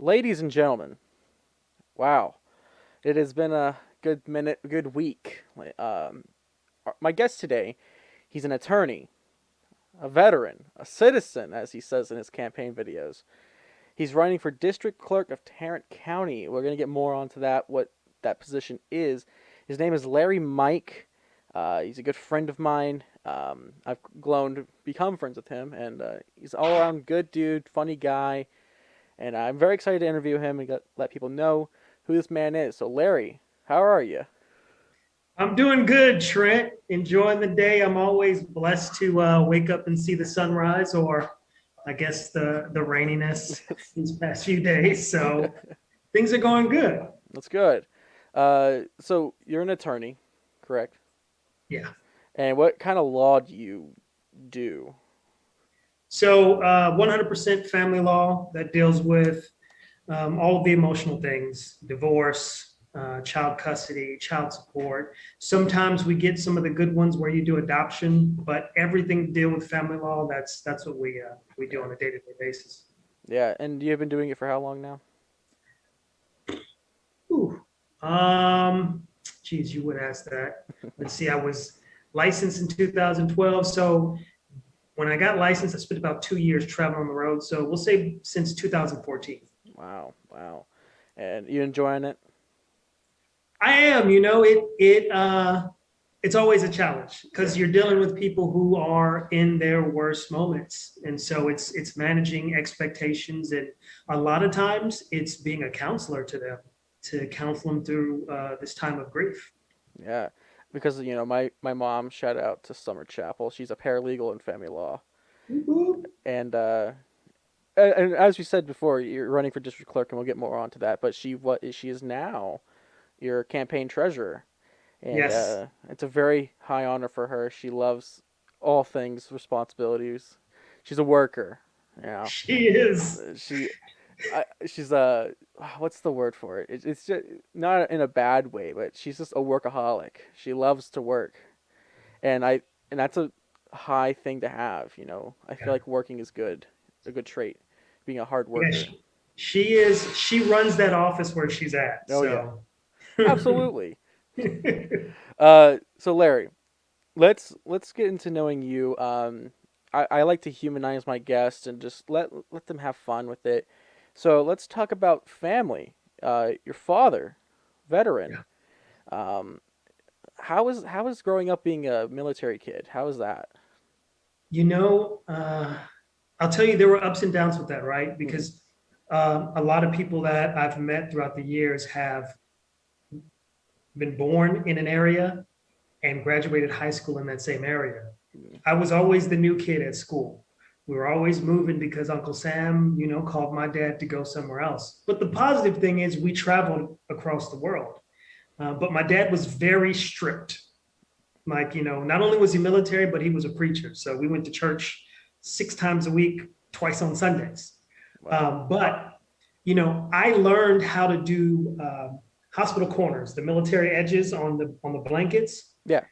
Ladies and gentlemen, wow, it has been a good week. My guest today, he's an attorney, a veteran, a citizen, as he says in his campaign videos. He's running for district clerk of Tarrant County. We're going to get more onto that, what that position is. His name is Larry Mike. He's a good friend of mine. I've grown to become friends with him, and he's all around good dude, funny guy. And I'm very excited to interview him and let people know who this man is. So, Larry, how are you? I'm doing good, Trent. Enjoying the day. I'm always blessed to wake up and see the sunrise, or I guess the raininess these past few days. So things are going good. That's good. So you're an attorney, correct? Yeah. And what kind of law do you do? So 100% family law that deals with all of the emotional things: divorce, child custody, child support. Sometimes we get some of the good ones where you do adoption, but everything to deal with family law. That's what we do Yeah. on a day-to-day basis. Yeah, and you have been doing it for how long now? Ooh. Um, Geez, you would ask that. Let's see, I was licensed in 2012. So when I got licensed, I spent about 2 years traveling on the road. So we'll say since 2014. Wow, wow. And you enjoying it? I am, it's always a challenge Yeah. because you're dealing with people who are in their worst moments. And so it's managing expectations, and a lot of times it's being a counselor to them to counsel them through this time of grief. Yeah. Because my mom, shout out to Summer Chapel. She's a paralegal in family law. And and as we said before, you're running for district clerk, and we'll get more onto that. But she is now your campaign treasurer, and Yes. it's a very high honor for her. She loves all things responsibilities. She's a worker, you know. She is. She's what's the word for it? It's just not in a bad way, but she's just a workaholic. She loves to work, and that's a high thing to have. I feel Yeah. like working is good, a good trait, being a hard Yeah, worker. she is. She runs that office where she's at. Oh yeah, So, absolutely. So Larry, let's get into knowing you. I like to humanize my guests and just let them have fun with it. So let's talk about family. Your father, veteran. yeah. Um, how is growing up being a military kid? How is that? You know, uh, I'll tell you, there were ups and downs with that, right? Mm, Because a lot of people that I've met throughout the years have been born in an area and graduated high school in that same area. mm, I was always the new kid at school. We were always moving because Uncle Sam, called my dad to go somewhere else. But the positive thing is we traveled across the world. But my dad was very strict. Like, not only was he military, but he was a preacher. So we went to church 6 times a week, twice on Sundays. wow. But, I learned how to do hospital corners, the military edges on the blankets, Yeah.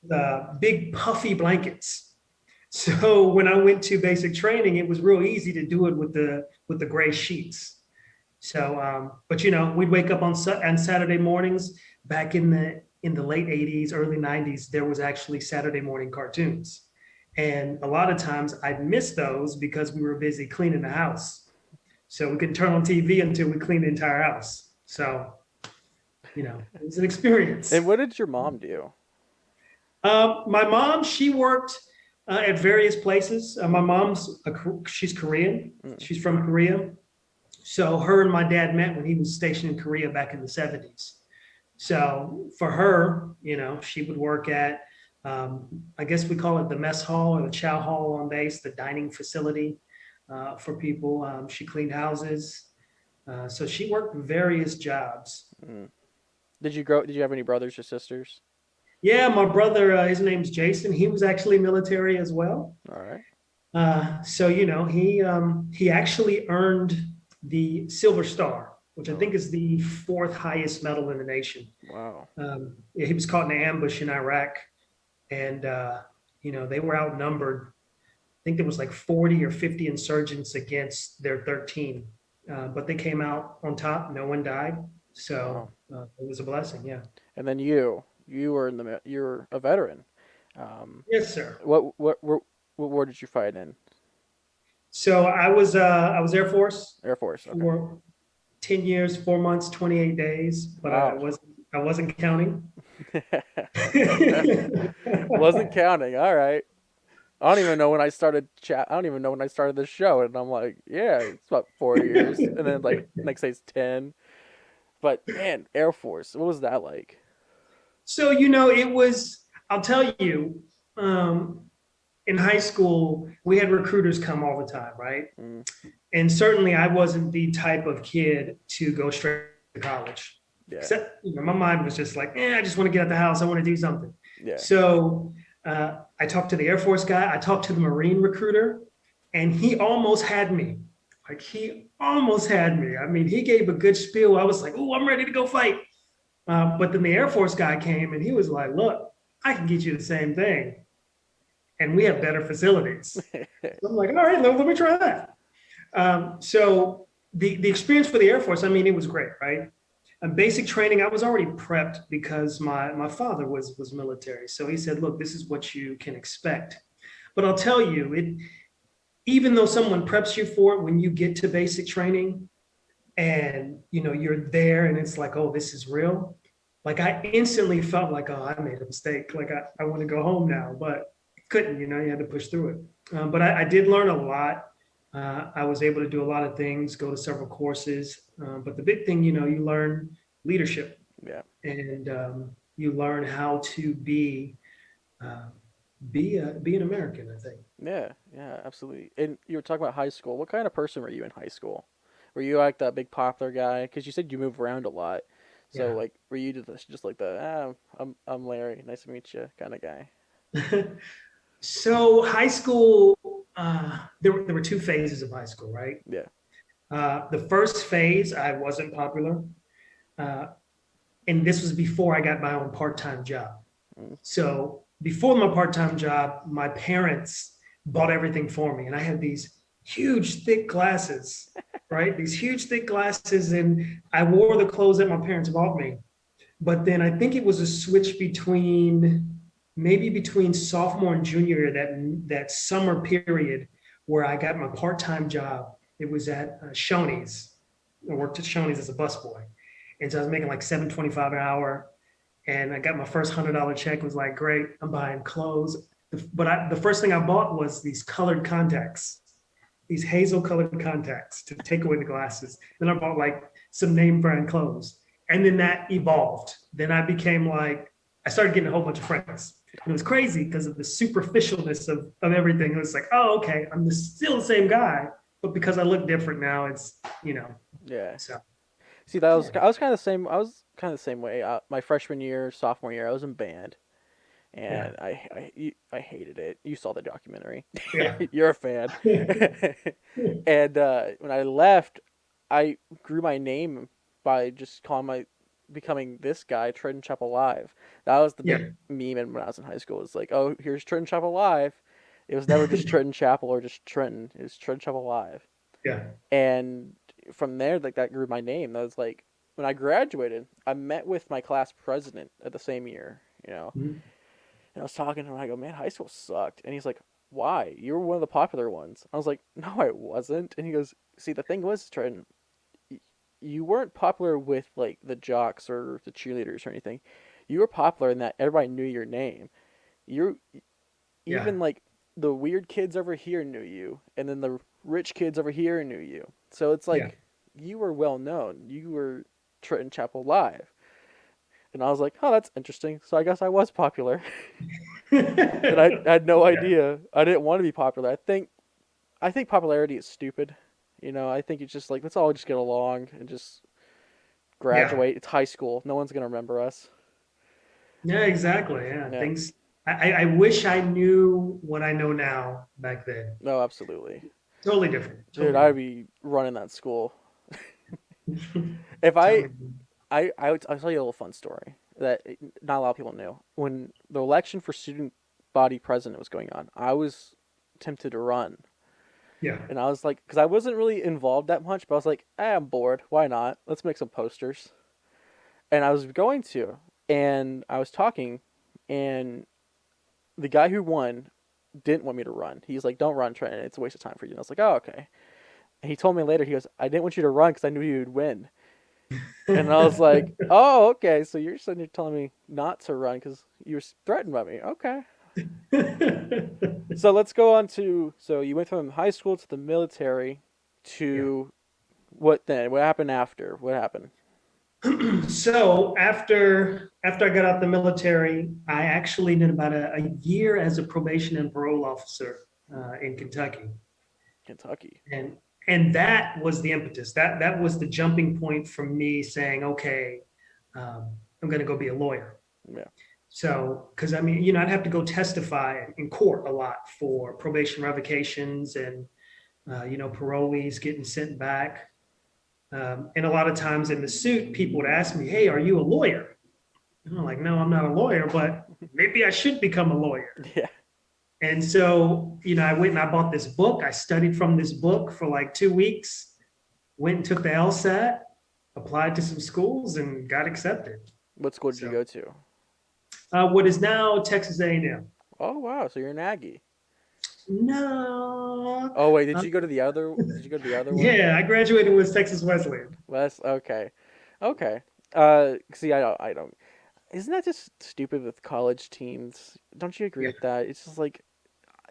the big puffy blankets. So when I went to basic training, it was real easy to do it with the gray sheets. So, but we'd wake up on Saturday mornings back in the late '80s, early '90s. There was actually Saturday morning cartoons, and a lot of times I'd miss those because we were busy cleaning the house. So we couldn't turn on TV until we cleaned the entire house. So it was an experience. And what did your mom do? My mom, she worked at various places. My mom's she's Korean. Mm, She's from Korea. So her and my dad met when he was stationed in Korea back in the '70s. So for her, she would work at, I guess we call it the mess hall or the chow hall on base, the dining facility for people. She cleaned houses. So she worked various jobs. mm. Did you have any brothers or sisters? Yeah, my brother, his name's Jason. He was actually military as well. All right. So he actually earned the Silver Star, which I Oh, think is the fourth highest medal in the nation. wow. Yeah, he was caught in an ambush in Iraq, and they were outnumbered. I think there was like 40 or 50 insurgents against their 13. but they came out on top. No one died, Wow. so it was a blessing. Yeah. And then you were in the you're a veteran. Um, Yes, sir. what war did you fight in? So I was Air Force Air Force. Okay. for 10 years, 4 months, 28 days, but Wow. I wasn't counting. Wasn't counting. All right. I don't even know when I started chat. I don't even know when I started this show, and I'm like, yeah, it's about 4 years, and then like next day it's 10. But man, Air Force, what was that like? So, it was, I'll tell you, um, in high school, we had recruiters come all the time, right? Mm, And certainly I wasn't the type of kid to go straight to college. yeah, Except, my mind was just like, I just want to get out the house. I want to do something. yeah. So I talked to the Air Force guy. I talked to the Marine recruiter, and he almost had me. Like he almost had me. I mean, he gave a good spiel. I was like, oh, I'm ready to go fight. But then the Air Force guy came and he was like, look, I can get you the same thing. And we have better facilities. So I'm like, all right, let me try that. So the experience for the Air Force, I mean, it was great, right? And basic training, I was already prepped because my father was military. So he said, look, this is what you can expect. But I'll tell you, even though someone preps you for it, when you get to basic training and you're there and it's like, oh, this is real. Like I instantly felt like, oh, I made a mistake. Like I want to go home now, but couldn't, you had to push through it. But I did learn a lot. I was able to do a lot of things, go to several courses. But the big thing, you learn leadership Yeah, and you learn how to uh, be an American, I think. yeah, yeah, absolutely. And you were talking about high school. What kind of person were you in high school? Were you like that big popular guy? Because you said you move around a lot. So Yeah. like, were you just like the I'm Larry, nice to meet you kind of guy? So high school, there were two phases of high school, right? Yeah. The first phase, I wasn't popular. Uh, and this was before I got my own part-time job. Mm. So before my part-time job, my parents bought everything for me. And I had these huge, thick glasses, right? These huge, thick glasses. And I wore the clothes that my parents bought me. But then I think it was a switch between maybe between sophomore and junior year, that summer period where I got my part-time job. It was at Shoney's. I worked at Shoney's as a busboy. And so I was making like 7.25 an hour. And I got my first $100 check, was like, great, I'm buying clothes. But the first thing I bought was these colored contacts, these hazel colored contacts to take away the glasses. Then I bought like some name brand clothes. And then that evolved. Then I started getting a whole bunch of friends. And it was crazy because of the superficialness of everything. It was like, oh, okay, still the same guy, but because I look different now, Yeah. so See, that was yeah, I was kind of the same. I was kind of the same way. My freshman year, sophomore year, I was in band, yeah, and I hated it. You saw the documentary. yeah, You're a fan. And when I left, I grew my name by just calling my becoming this guy, Trenton Chapel Live. That was the big yeah, meme when I was in high school. It's like, oh, here's Trenton Chapel Live. It was never just Trenton Chapel or just Trenton. It was Trenton Chapel Live. yeah, And from there, like that grew my name. That was like when I graduated, I met with my class president at the same year, mhm, and I was talking to him. I go, man, high school sucked, and he's like, why? You were one of the popular ones. I was like, no, I wasn't. And he goes, see, the thing was, Trenton, you weren't popular with like the jocks or the cheerleaders or anything. You were popular in that everybody knew your name. You yeah, even like the weird kids over here knew you, and then the rich kids over here knew you. So it's yeah. like you were well known. You were Trenton Chapel Live, and I was like, oh, that's interesting. So I guess I was popular, and I had no Yeah, idea. I didn't want to be popular. I think popularity is stupid. I think it's just like let's all just get along and just yeah, graduate. It's high school. No one's gonna remember us. yeah, exactly. Yeah, Yeah. things. I wish I knew what I know now back then. No, absolutely, Totally different. dude. Totally I'd different. be running that school if Tell I me. I'll tell you a little fun story that not a lot of people knew. When the election for student body president was going on, I was tempted to run, Yeah. And I was like, because I wasn't really involved that much, but I was like, I'm bored. Why not? Let's make some posters. And I was going to, and I was talking, and the guy who won didn't want me to run. He's like, don't run, Trent. It's a waste of time for you. And I was like, oh, okay. And he told me later, he goes, I didn't want you to run because I knew you would win. And I was like, oh, okay. So you're sitting here telling me not to run because you were threatened by me. Okay. So let's go on to, so you went from high school to the military Yeah. to what then? What happened after? What happened? So after I got out the military, I actually did about a year as a probation and parole officer in Kentucky, Kentucky. and that was the impetus. That was the jumping point for me saying, okay, I'm going to go be a lawyer. Yeah. So, because I mean, I'd have to go testify in court a lot for probation revocations and parolees getting sent back. And a lot of times in the suit, people would ask me, "Hey, are you a lawyer?" And I'm like, "No, I'm not a lawyer, but maybe I should become a lawyer." Yeah. And so, I went and I bought this book. I studied from this book for like 2 weeks, went and took the LSAT, applied to some schools, and got accepted. What school did you So, go to? what is now Texas A&M. Oh wow, so you're an Aggie. No. Oh wait, did Uh, you go to the other? Did you go to the other one? yeah, I graduated with Texas Wesleyan. West. Okay. Okay. See, I don't. Isn't that just stupid with college teams? Don't you agree Yeah. with that? It's just like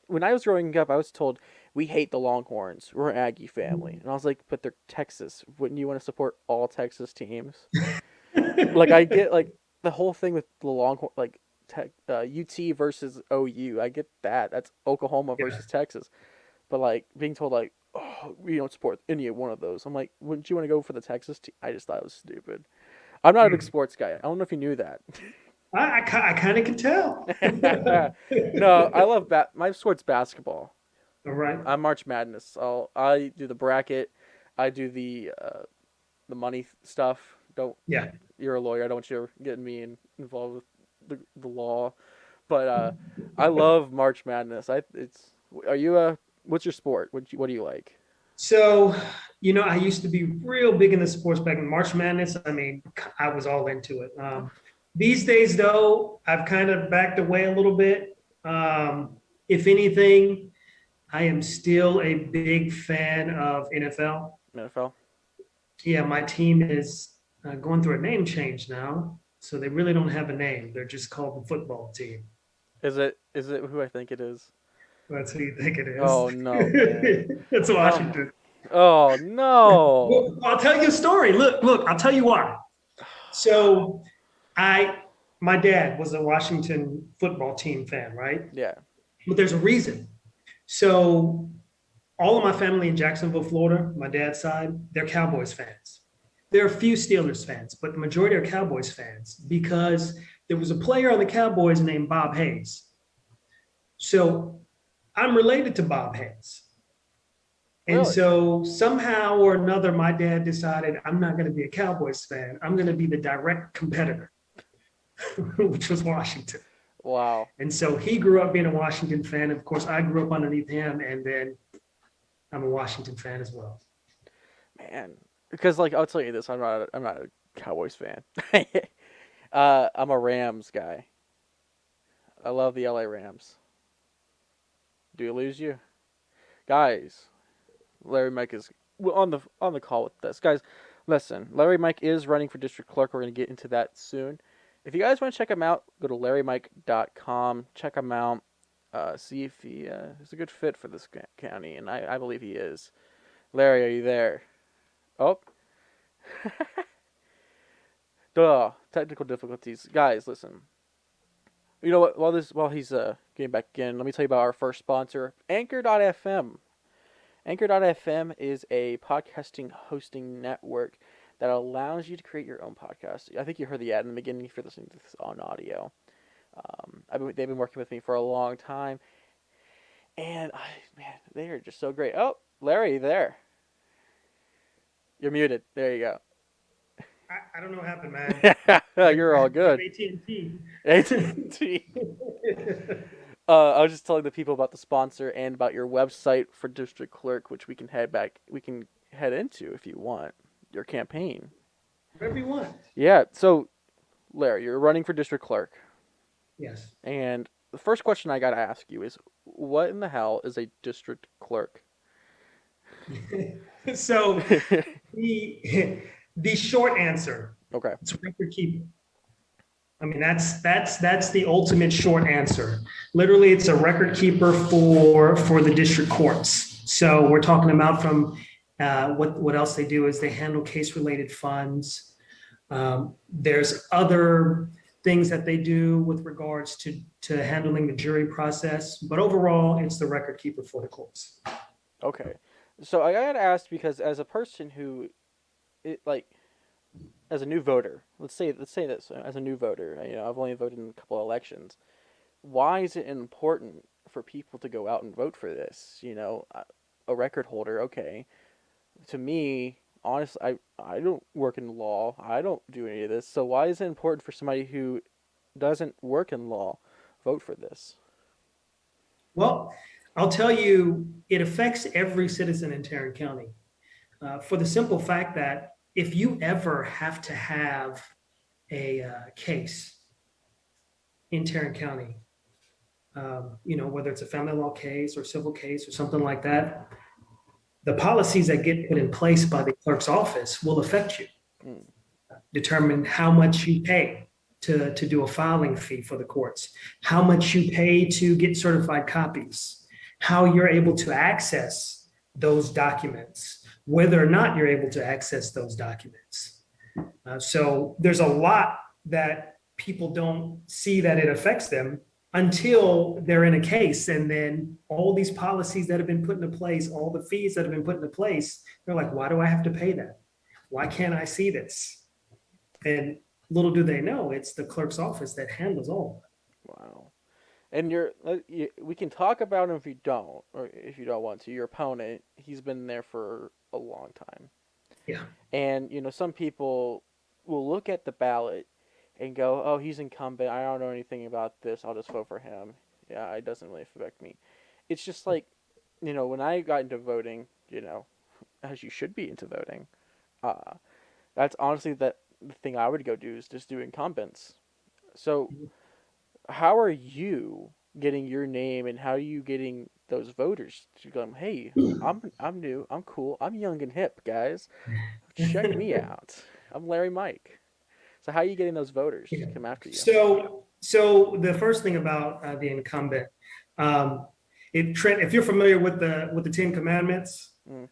when I was growing up, I was told we hate the Longhorns. We're an Aggie family, and I was like, but they're Texas. Wouldn't you want to support all Texas teams? Like I get like the whole thing with the Longhorn, like UT versus OU. I get that. That's Oklahoma yeah. versus Texas. But like being told like, oh, we don't support any one of those. I'm like, wouldn't you want to go for the Texas team? I just thought it was stupid. I'm not a big Mm. sports guy. I don't know if you knew that. I kind of can tell. No, I love my sport's basketball. All right. I'm March Madness. I do the bracket. I do the money stuff. Don't Yeah. You're a lawyer. I don't want you getting me involved with the law. But I love March Madness. I it's Are you a what's your sport? What do you like? So, I used to be real big into sports back in March Madness. I mean, I was all into it. These days, though, I've kind of backed away a little bit. If anything, I am still a big fan of NFL. NFL. Yeah, my team is going through a name change now. So they really don't have a name. They're just called the football team. Is it who I think it is? That's who you think it is. Oh no, man. That's Come on. Washington. Oh no. Well, I'll tell you a story. Look, I'll tell you why. So I my dad was a Washington football team fan, right? Yeah. But there's a reason. So all of my family in Jacksonville, Florida, my dad's side, they're Cowboys fans. There are a few Steelers fans, but the majority are Cowboys fans because there was a player on the Cowboys named Bob Hayes. So I'm related to Bob Hayes. And Really? so somehow or another, my dad decided I'm not going to be a Cowboys fan. I'm going to be the direct competitor, which was Washington. Wow. And so he grew up being a Washington fan. Of course, I grew up underneath him, and then I'm a Washington fan as well. Man. Because like I'll tell you this, I'm not a Cowboys fan. I'm a Rams guy. I love the LA Rams. Do we lose you? Guys, Larry Mike is on the call with us. Guys, listen, Larry Mike is running for district clerk. We're going to get into that soon. If you guys want to check him out, go to larrymike.com. Check him out. See if he is a good fit for this county, and I believe he is. Larry, are you there? Oh, duh. Technical difficulties. Guys, listen. You know what? While he's getting back in, let me tell you about our first sponsor, Anchor.fm. Anchor.fm is a podcasting hosting network that allows you to create your own podcast. I think you heard the ad in the beginning if you're listening to this on audio. They've been working with me for a long time, and man, they are just so great. Oh, Larry, there. You're muted. There you I don't know what happened, man. go. You're all I have good. AT&T. AT&T. I was just telling the people about the sponsor and about your website for district clerk, which we can head into if you want your campaign. Whatever you want. Yeah. So, Larry, you're running for district clerk, Yes. and the first question I gotta ask you is, what in the hell is a district clerk? So the the short answer, Okay. it's record keeping. I mean, that's the ultimate short answer. Literally, it's a record keeper for the district courts. So we're talking about from what else they do is they handle case related funds. There's other things that they do with regards to handling the jury process, but overall, it's the record keeper for the courts. Okay. So I gotta ask because as a person who, like, as a new voter, let's say this as a new voter, I've only voted in a couple of elections. Why is it important for people to go out and vote for this? A record holder, okay. To me, honestly, I don't work in law. I don't do any of this. So why is it important for somebody who doesn't work in law vote for this? Well, I'll tell you, it affects every citizen in Tarrant County for the simple fact that if you ever have to have a case in Tarrant County, whether it's a family law case or civil case or something like that, the policies that get put in place by the clerk's office will affect you, Mm, determine how much you pay to do a filing fee for the courts, how much you pay to get certified copies, how you're able to access those documents, whether or not you're able to access those documents. So there's a lot that people don't see that it affects them until they're in a case. And then all these policies that have been put into place, all the fees that have been put into place, they're like, why do I have to pay that? Why can't I see this? And little do they know, it's the clerk's office that handles all of it. wow. And we can talk about him if you don't, or if you don't want to. Your opponent, he's been there for a long time. Yeah. And, some people will look at the ballot and go, oh, he's incumbent. I don't know anything about this. I'll just vote for him. Yeah, it doesn't really affect me. It's just like, when I got into voting, as you should be into voting, uh, that's honestly the thing I would go do is just do incumbents. So, how are you getting your name and how are you getting those voters to go, hey, I'm new, I'm cool, I'm young and hip, guys. Check me out. I'm Larry Mike. So how are you getting those voters Yeah. to come after you? So the first thing about the incumbent, um, if you're familiar with the Ten Commandments, Mm.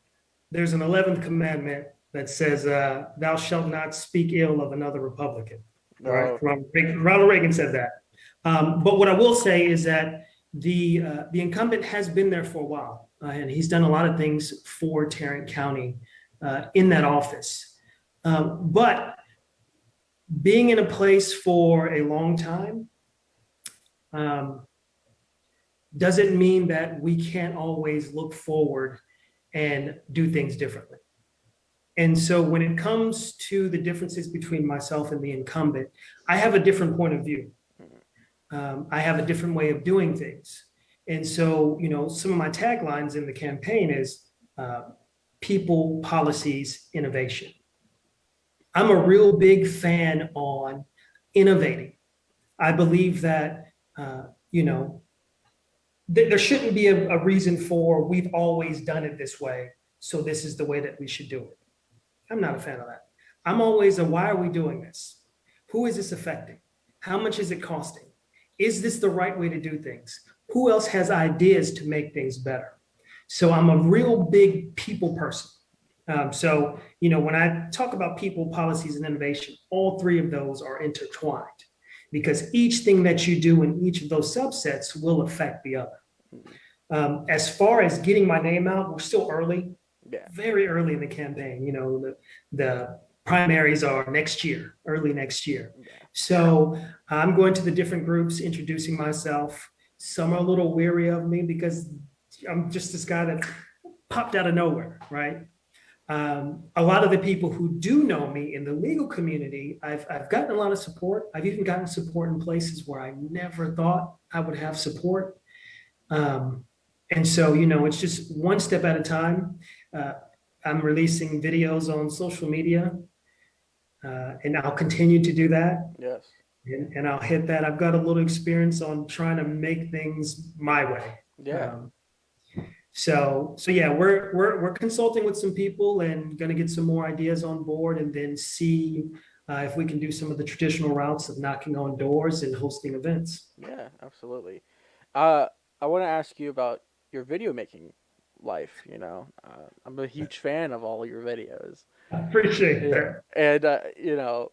there's an 11th commandment that says, "Thou shalt not speak ill of another Republican." All right, No. Ronald Reagan said that. But what I will say is that the incumbent has been there for a while, and he's done a lot of things for Tarrant County in that office. But being in a place for a long time um, doesn't mean that we can't always look forward and do things differently. And so when it comes to the differences between myself and the incumbent, I have a different point of view. I have a different way of doing things. And so, some of my taglines in the campaign is people, policies, innovation. I'm a real big fan on innovating. I believe that, there shouldn't be a reason for we've always done it this way. So this is the way that we should do it. I'm not a fan of that. I'm always a why are we doing this? Who is this affecting? How much is it costing? Is this the right way to do things? Who else has ideas to make things better? So I'm a real big people person. When I talk about people, policies, and innovation, all three of those are intertwined because each thing that you do in each of those subsets will affect the other. Mm. As far as getting my name out, we're still early, Yeah. very early in the campaign. The primaries are next year, early next year. Yeah. So I'm going to the different groups, introducing myself. Some are a little weary of me because I'm just this guy that popped out of nowhere, right? A lot of the people who do know me in the legal community, I've gotten a lot of support. I've even gotten support in places where I never thought I would have support. Um, and so, it's just one step at a time. Uh, I'm releasing videos on social media, and I'll continue to do that. Yes. And I'll hit that. I've got a little experience on trying to make things my way. Yeah. Um, so yeah, we're consulting with some people and going to get some more ideas on board, and then see if we can do some of the traditional routes of knocking on doors and hosting events. Yeah, absolutely. Uh, I want to ask you about your video making life. I'm a huge fan of all your videos. I appreciate Yeah, that. and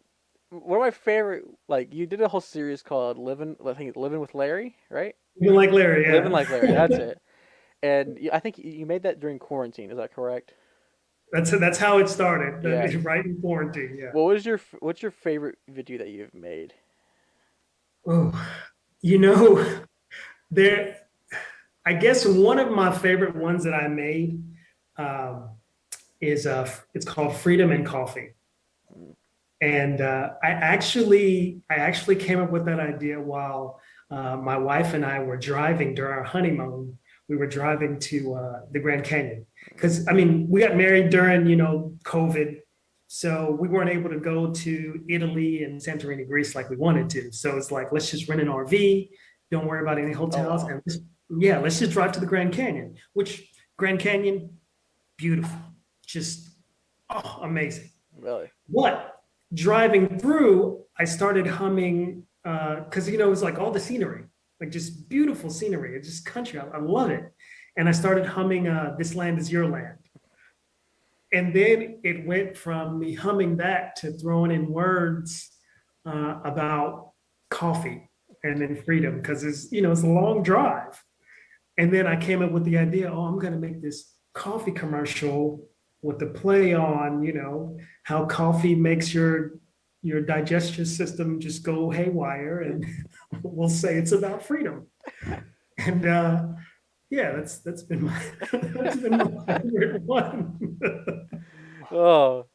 one of my favorite, like you did a whole series called "Living," I think it's "Living with Larry," right? You like Larry, Living yeah. like Larry, that's it. And I think you made that during quarantine. Is that correct? That's how it started, Yeah. right in quarantine. Yeah. What's your favorite video that you've made? Oh, you know, there. I guess one of my favorite ones that I made um, is it's called Freedom and Coffee. Mm. And I actually came up with that idea while my wife and I were driving during our honeymoon. We were driving to the Grand Canyon because I mean we got married during COVID, so we weren't able to go to Italy and Santorini, Greece like we wanted to. So it's like let's just rent an RV, don't worry about any Oh hotels, wow, and yeah, let's just drive to the Grand Canyon. Which Grand Canyon, beautiful, just amazing. really? But driving through, I started humming because it was like all the scenery, like just beautiful scenery. It's just country. I love it. And I started humming "This Land Is Your Land." And then it went from me humming that to throwing in words about coffee and then freedom because it's a long drive. And then I came up with the idea, I'm going to make this coffee commercial with the play on, how coffee makes your digestion system just go haywire, and we'll say it's about freedom. And yeah, that's been my that's been my favorite one. Oh,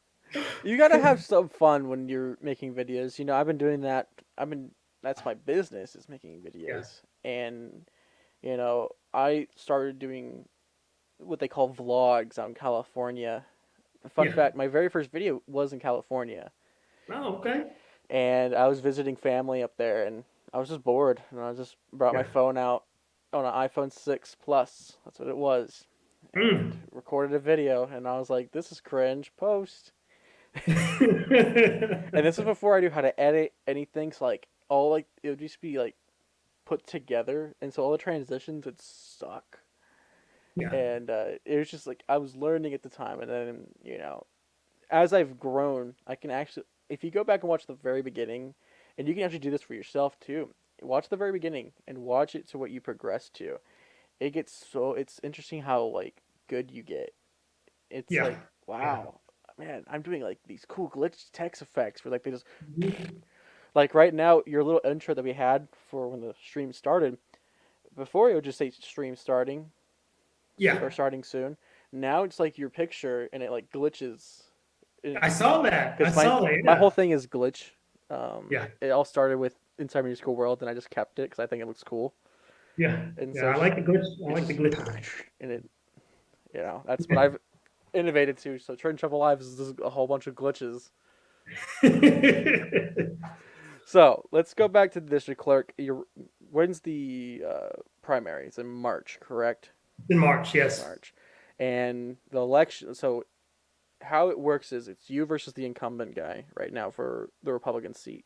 you gotta have some fun when you're making videos. I've been doing that. I've been That's my business is making Yeah, videos, and I started doing what they call vlogs out in California. Fun yeah. fact: my very first video was in California, Oh, okay. and I was visiting family up there, and I was just bored, and I just brought my Yeah. phone out on an iPhone 6 Plus. That's what it was, and Mm. recorded a video, and I was like, "This is cringe." Post. And this is before I knew how to edit anything. So like all like it would just be like put together, and so all the transitions would suck. Yeah, And it was just like I was learning at the time, and then as I've grown, I can actually, if you go back and watch the very beginning, and you can actually do this for yourself too. Watch the very beginning and watch it to what you progress to. It's interesting how like good you get. It's yeah, like yeah. wow, man, I'm doing like these cool glitch text effects where like they just Mhm. like right now your little intro that we had for when the stream started. Before it would just say stream starting or Yeah, starting soon. Now it's like your picture and it like glitches. I saw that. I Because my saw that. my whole Yeah, thing is glitch. yeah, It all started with Inside Musical World, and I just kept it because I think it looks cool. yeah, And yeah. so I like the glitch. I it's like the just glitch of it. and that's what I've innovated to. So Turn Travel Live is just a whole bunch of glitches. So let's go back to the district clerk. When's the primary? It's in March, correct? In March, yes. March, and the election. So how it works is it's you versus the incumbent guy right now for the Republican seat.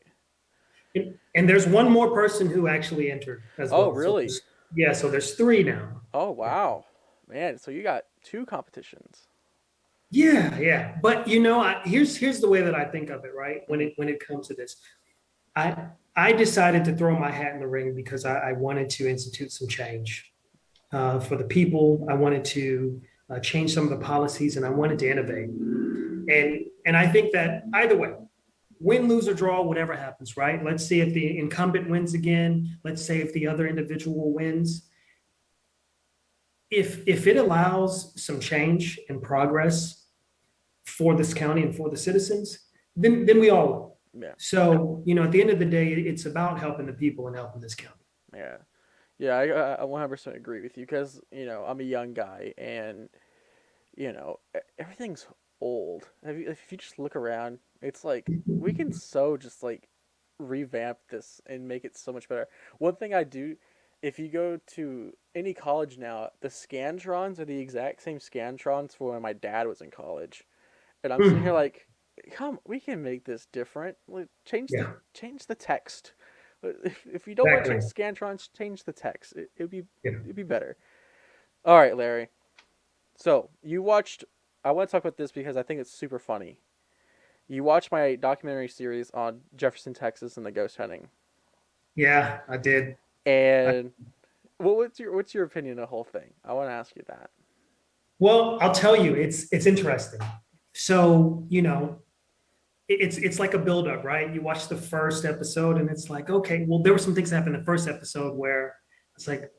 And there's one more person who actually entered as Oh, well. So really? yeah, so there's three now. Oh, wow, man. So you got two competitions. Yeah, yeah. But here's the way that I think of it, right? When Mm-hmm. it comes to this, I I decided to throw my hat in the ring because I wanted to institute some change for the people. I wanted to change some of the policies, and I wanted to innovate. And I think that either way, win, lose, or draw, whatever happens, right? Let's see if the incumbent wins again. Let's say if the other individual wins. If it allows some change and progress for this county and for the citizens, then we all win. Yeah, So, at the end of the day, it's about helping the people and helping this county. yeah. Yeah, I 100% agree with you because I'm a young guy and everything's old. If you just look around, it's like we can so just like revamp this and make it so much better. One thing I do, if you go to any college now, the scantrons are the exact same scantrons for when my dad was in college, and I'm sitting here Mm, like, come, we can make this different. Like, yeah, change the text. If you don't want to exactly. change scantrons, change the text. Yeah, It'd be better. All right, Larry. So you watched. I want to talk about this because I think it's super funny. You watched my documentary series on Jefferson, Texas, and the ghost hunting. yeah, I did. I, And what's your opinion of the whole thing? I want to ask you that. well, I'll tell you, it's interesting. So, it's like a buildup, right? You watch the first episode and it's like, okay, well, there were some things that happened in the first episode where it's like,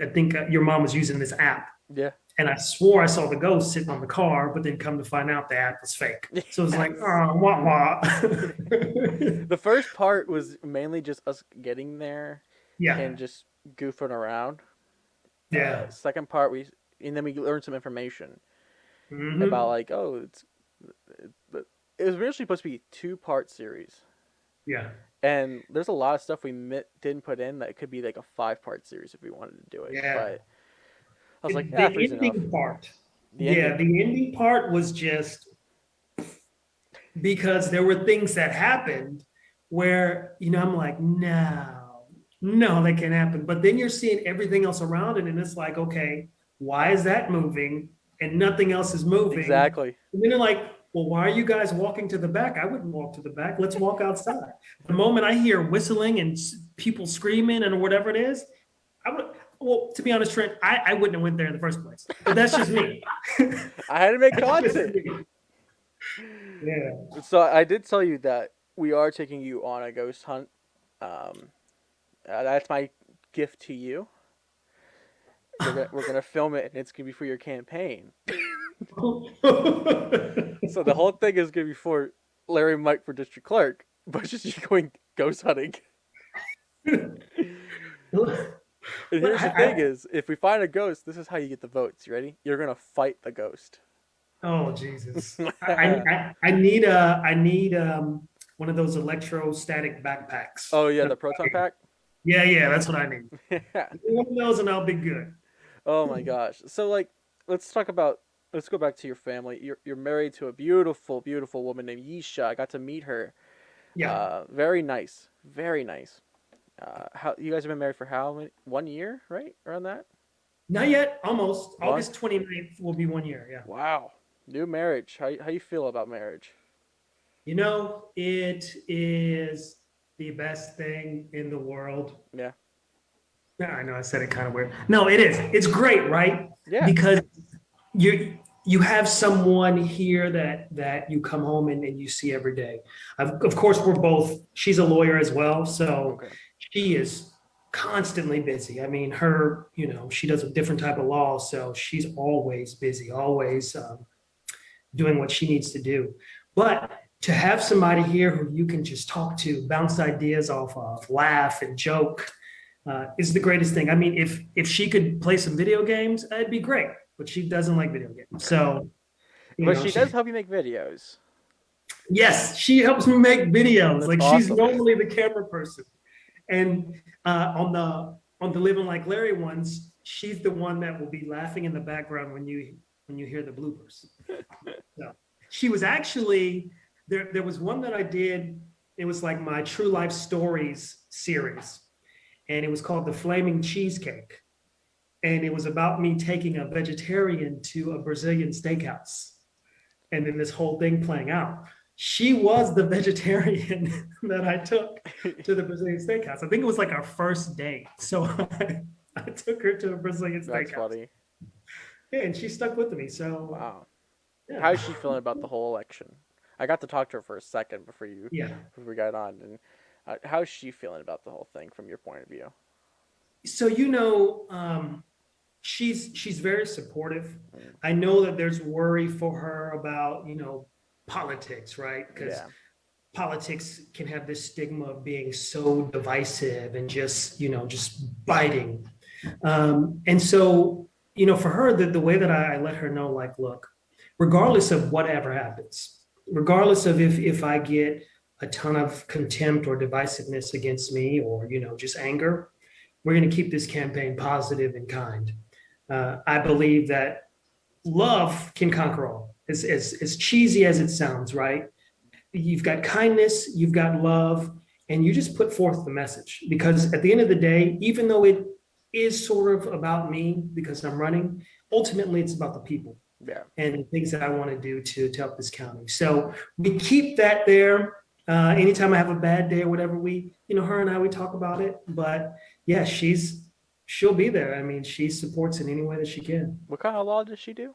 I think your mom was using this app, Yeah. and I swore I saw the ghost sitting on the car, but then come to find out the app was fake. So it's like, oh, wah wah. The first part was mainly just us getting there and Yeah, just goofing around. yeah. Second part and then we learned some information about Hmm. like it was originally supposed to be a two-part series, Yeah. and there's a lot of stuff we didn't put in that could be like a five-part series if we wanted to do it. Yeah. But I was like, The three's enough. ending part. The Yeah, ending. the ending part was just because there were things that happened where, I'm like, no, no, that can't happen. But then you're seeing everything else around it, and it's like, okay, why is that moving and nothing else is moving? Exactly. And then you're like, well, why are you guys walking to the back? I wouldn't walk to the back. Let's walk outside. The moment I hear whistling and people screaming and whatever it is, I would. Well, to be honest, Trent, I wouldn't have went there in the first place. But that's just me. I had to make That's just content. me. Yeah. So I did tell you that we are taking you on a ghost hunt. Um, that's my gift to you. We're gonna film it, and it's gonna be for your campaign. So the whole thing is gonna be for Larry and Mike for district clerk, but just you going ghost hunting. And Well, here's the thing: is if we find a ghost, this is how you get the votes. You ready? You're gonna fight the ghost. oh Jesus! I need one of those electrostatic backpacks. Oh yeah, the proton pack. Yeah, yeah, that's what I need. Yeah. One of those, and I'll be good. Oh my gosh. So like, let's talk about. Let's go back to your family. You're married to a beautiful, beautiful woman named Yisha. I got to meet her. Yeah, Very nice. Very nice. How you guys have been married for how many? 1 year, right? Around that. not yet. Almost One. August 29th will be 1 year. Yeah. Wow. New marriage. How you feel about marriage? It is the best thing in the world. Yeah. Yeah, I know I said it kind of weird. No, it is. It's great, right? Yeah. Because you have someone here that you come home and you see every day. Of course, we're both. She's a lawyer as well, so Okay. she is constantly busy. I mean, she does a different type of law, so she's always busy, always doing what she needs to do. But to have somebody here who you can just talk to, bounce ideas off of, laugh and joke, is the greatest thing. I mean, if she could play some video games, it'd be great. But she doesn't like video games, so But she she does help you make videos. yes, she helps me make videos. That's Like she's awesome. normally the camera person, and on the Living Like Larry ones, she's the one that will be laughing in the background when you hear the bloopers. So she was actually there. There was one that I did. It was like my True Life Stories series, and it was called the Flaming Cheesecake. And it was about me taking a vegetarian to a Brazilian steakhouse, and then this whole thing playing out. She was the vegetarian that I took to the Brazilian steakhouse. I think it was like our first date. So I took her to a Brazilian That's steakhouse. funny. Yeah, and she stuck with me. So Wow. yeah. How's she feeling about the whole election? I got to talk to her for a second Yeah. before we got on, and how's she feeling about the whole thing from your point of view? So she's very supportive. Mm, I know that there's worry for her about, politics, right? Because yeah. politics can have this stigma of being so divisive and just, just biting. And so, for her, the way that I let her know, like, look, regardless of whatever happens, regardless of if I get a ton of contempt or divisiveness against me or, just anger, we're going to keep this campaign positive and kind. I believe that love can conquer all. As cheesy as it sounds, right? You've got kindness, you've got love, and you just put forth the message. Because at the end of the day, even though it is sort of about me because I'm running, ultimately it's about the people Yeah. and the things that I want to do to help this county. So we keep that there. Anytime I have a bad day or whatever, her and I, we talk about it. But yeah, she'll be there. I mean, she supports in any way that she can. What kind of law does she do?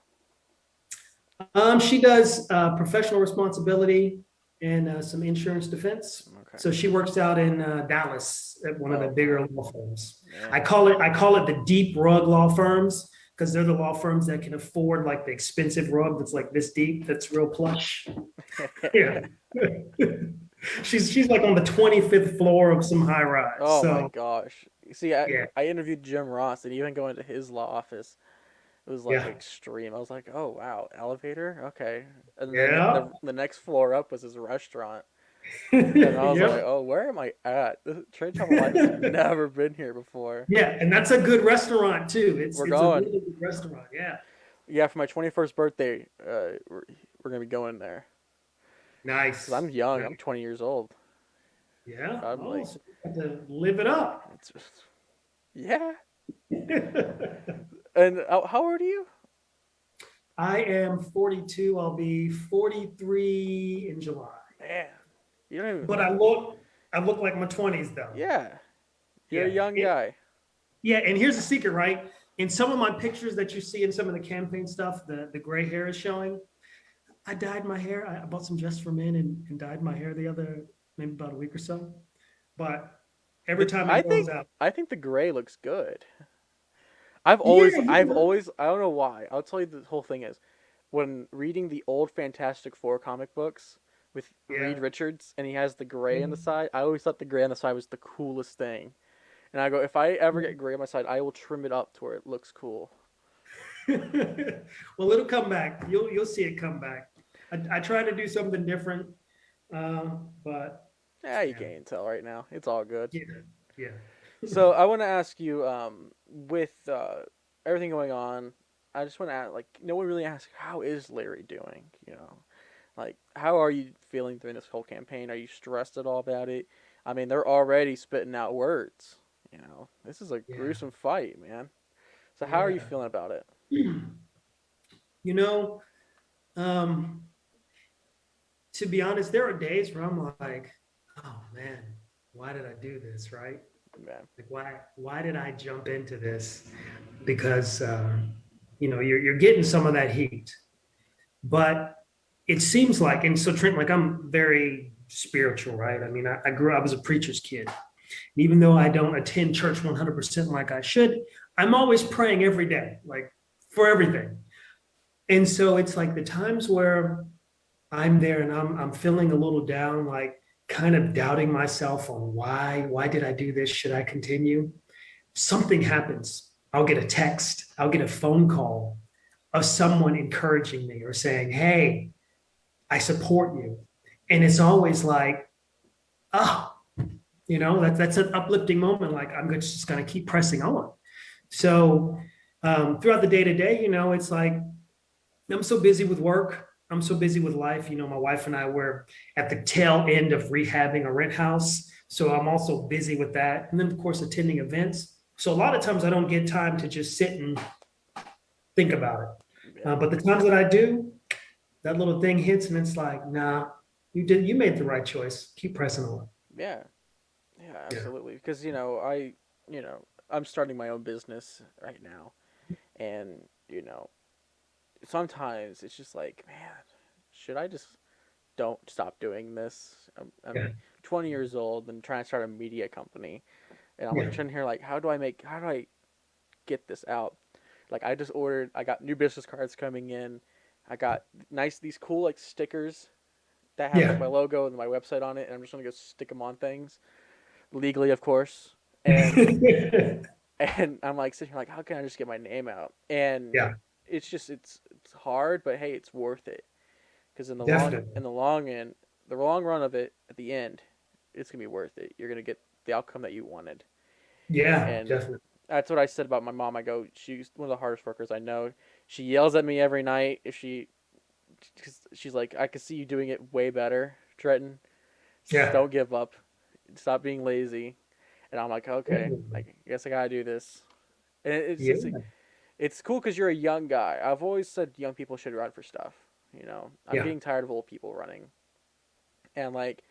She does professional responsibility and some insurance defense. Okay. So she works out in Dallas at one of the Oh, bigger law firms. I man. call it I call it the deep rug law firms because they're the law firms that can afford like the expensive rug that's like this deep, that's real plush. Yeah. She's like on the 25th floor of some high rise. Oh my So gosh. See, I yeah, I interviewed Jim Ross, and even going to his law office, it was like yeah, extreme. I was like, oh wow, elevator, okay. And then yeah. the next floor up was his restaurant, and I was like, Yep. oh, where am I at? The train travel life has never been here before. Yeah, and that's a good restaurant too. It's We're it's a going. really good restaurant. Yeah. Yeah, for my 21st birthday, we're gonna be going there. Cause I'm Nice. young. I'm Nice. 20 years old. Yeah. I'm Oh, like, so you got to live it up. it's just, yeah. And how old are you? I am 42. I'll be 43 in July. Man, you don't even. But I look like my 20s though. Yeah, you're a Yeah. young guy. Yeah, and here's the secret, right? In some of my pictures that you see in some of the campaign stuff, the gray hair is showing. I dyed my hair. I bought some Just for Men and dyed my hair the other maybe about a week or so. But every The time it grows out, I think the gray looks good. yeah, I don't know why. I'll tell you the whole thing is when reading the old Fantastic Four comic books with yeah. Reed Richards and he has the gray on the side. I always thought the gray on the side was the coolest thing. And I go, if I ever get gray on my side, I will trim it up to where it looks cool. Well, it'll come back. You'll see it come back. I try to do something different, but Yeah, you yeah, can't tell right now. It's all good. yeah, yeah. So I want to ask you, with everything going on, I just want to ask, like, no one really asked, how is Larry doing? Like, how are you feeling during this whole campaign? Are you stressed at all about it? I mean, they're already spitting out words. This is a Yeah, gruesome fight, man. So how are you yeah. feeling about it? You know, um, to be honest, there are days where I'm like, oh man, why did I do this? Right? Man, Like, why did I jump into this? Because you're getting some of that heat, but it seems like, and so Trent, like I'm very spiritual, right? I mean, I was a preacher's kid. Even though I don't attend church 100% like I should, I'm always praying every day, like for everything. And so it's like the times where I'm there and I'm feeling a little down, like kind of doubting myself on why did I do this? Should I continue? Something happens. I'll get a text, I'll get a phone call of someone encouraging me or saying, "Hey, I support you." And it's always like, oh, that's an uplifting moment. Like I'm just going to keep pressing on. So throughout the day to day, it's like I'm so busy with work. I'm so busy with life. My wife and I were at the tail end of rehabbing a rent house. So I'm also busy with that. And then, of course, attending events. So a lot of times I don't get time to just sit and think about it. yeah, But the times that I do, that little thing hits and it's like, nah, you made the right choice. Keep pressing on. yeah, yeah, Yeah. absolutely. Because you know, I'm starting my own business right now, and you know, sometimes it's just like, man, should I just don't stop doing this? I'm Yeah. 20 years old and trying to start a media company, and I'm like Yeah. trying to hear like, how do I get this out? Like I got new business cards coming in. I got these cool like stickers that have like Yeah. my logo and my website on it, and I'm just gonna go stick them on things legally, of course. And and I'm like sitting here like, how can I just get my name out? And Yeah, it's just it's hard, but hey, it's worth it because definitely. in the long end, the long run of it, at the end, it's gonna be worth it. You're gonna get the outcome that you wanted, Yeah, and definitely. that's what I said about my mom. I go, she's one of the hardest workers I know. She yells at me every night if cause she's like, I can see you doing it way better, Trenton. Yeah. Don't give up. Stop being lazy. And I'm like, okay, Definitely. I guess I gotta do this. And Yeah. it's cool because you're a young guy. I've always said young people should run for stuff. I'm Yeah. getting tired of old people running. And like,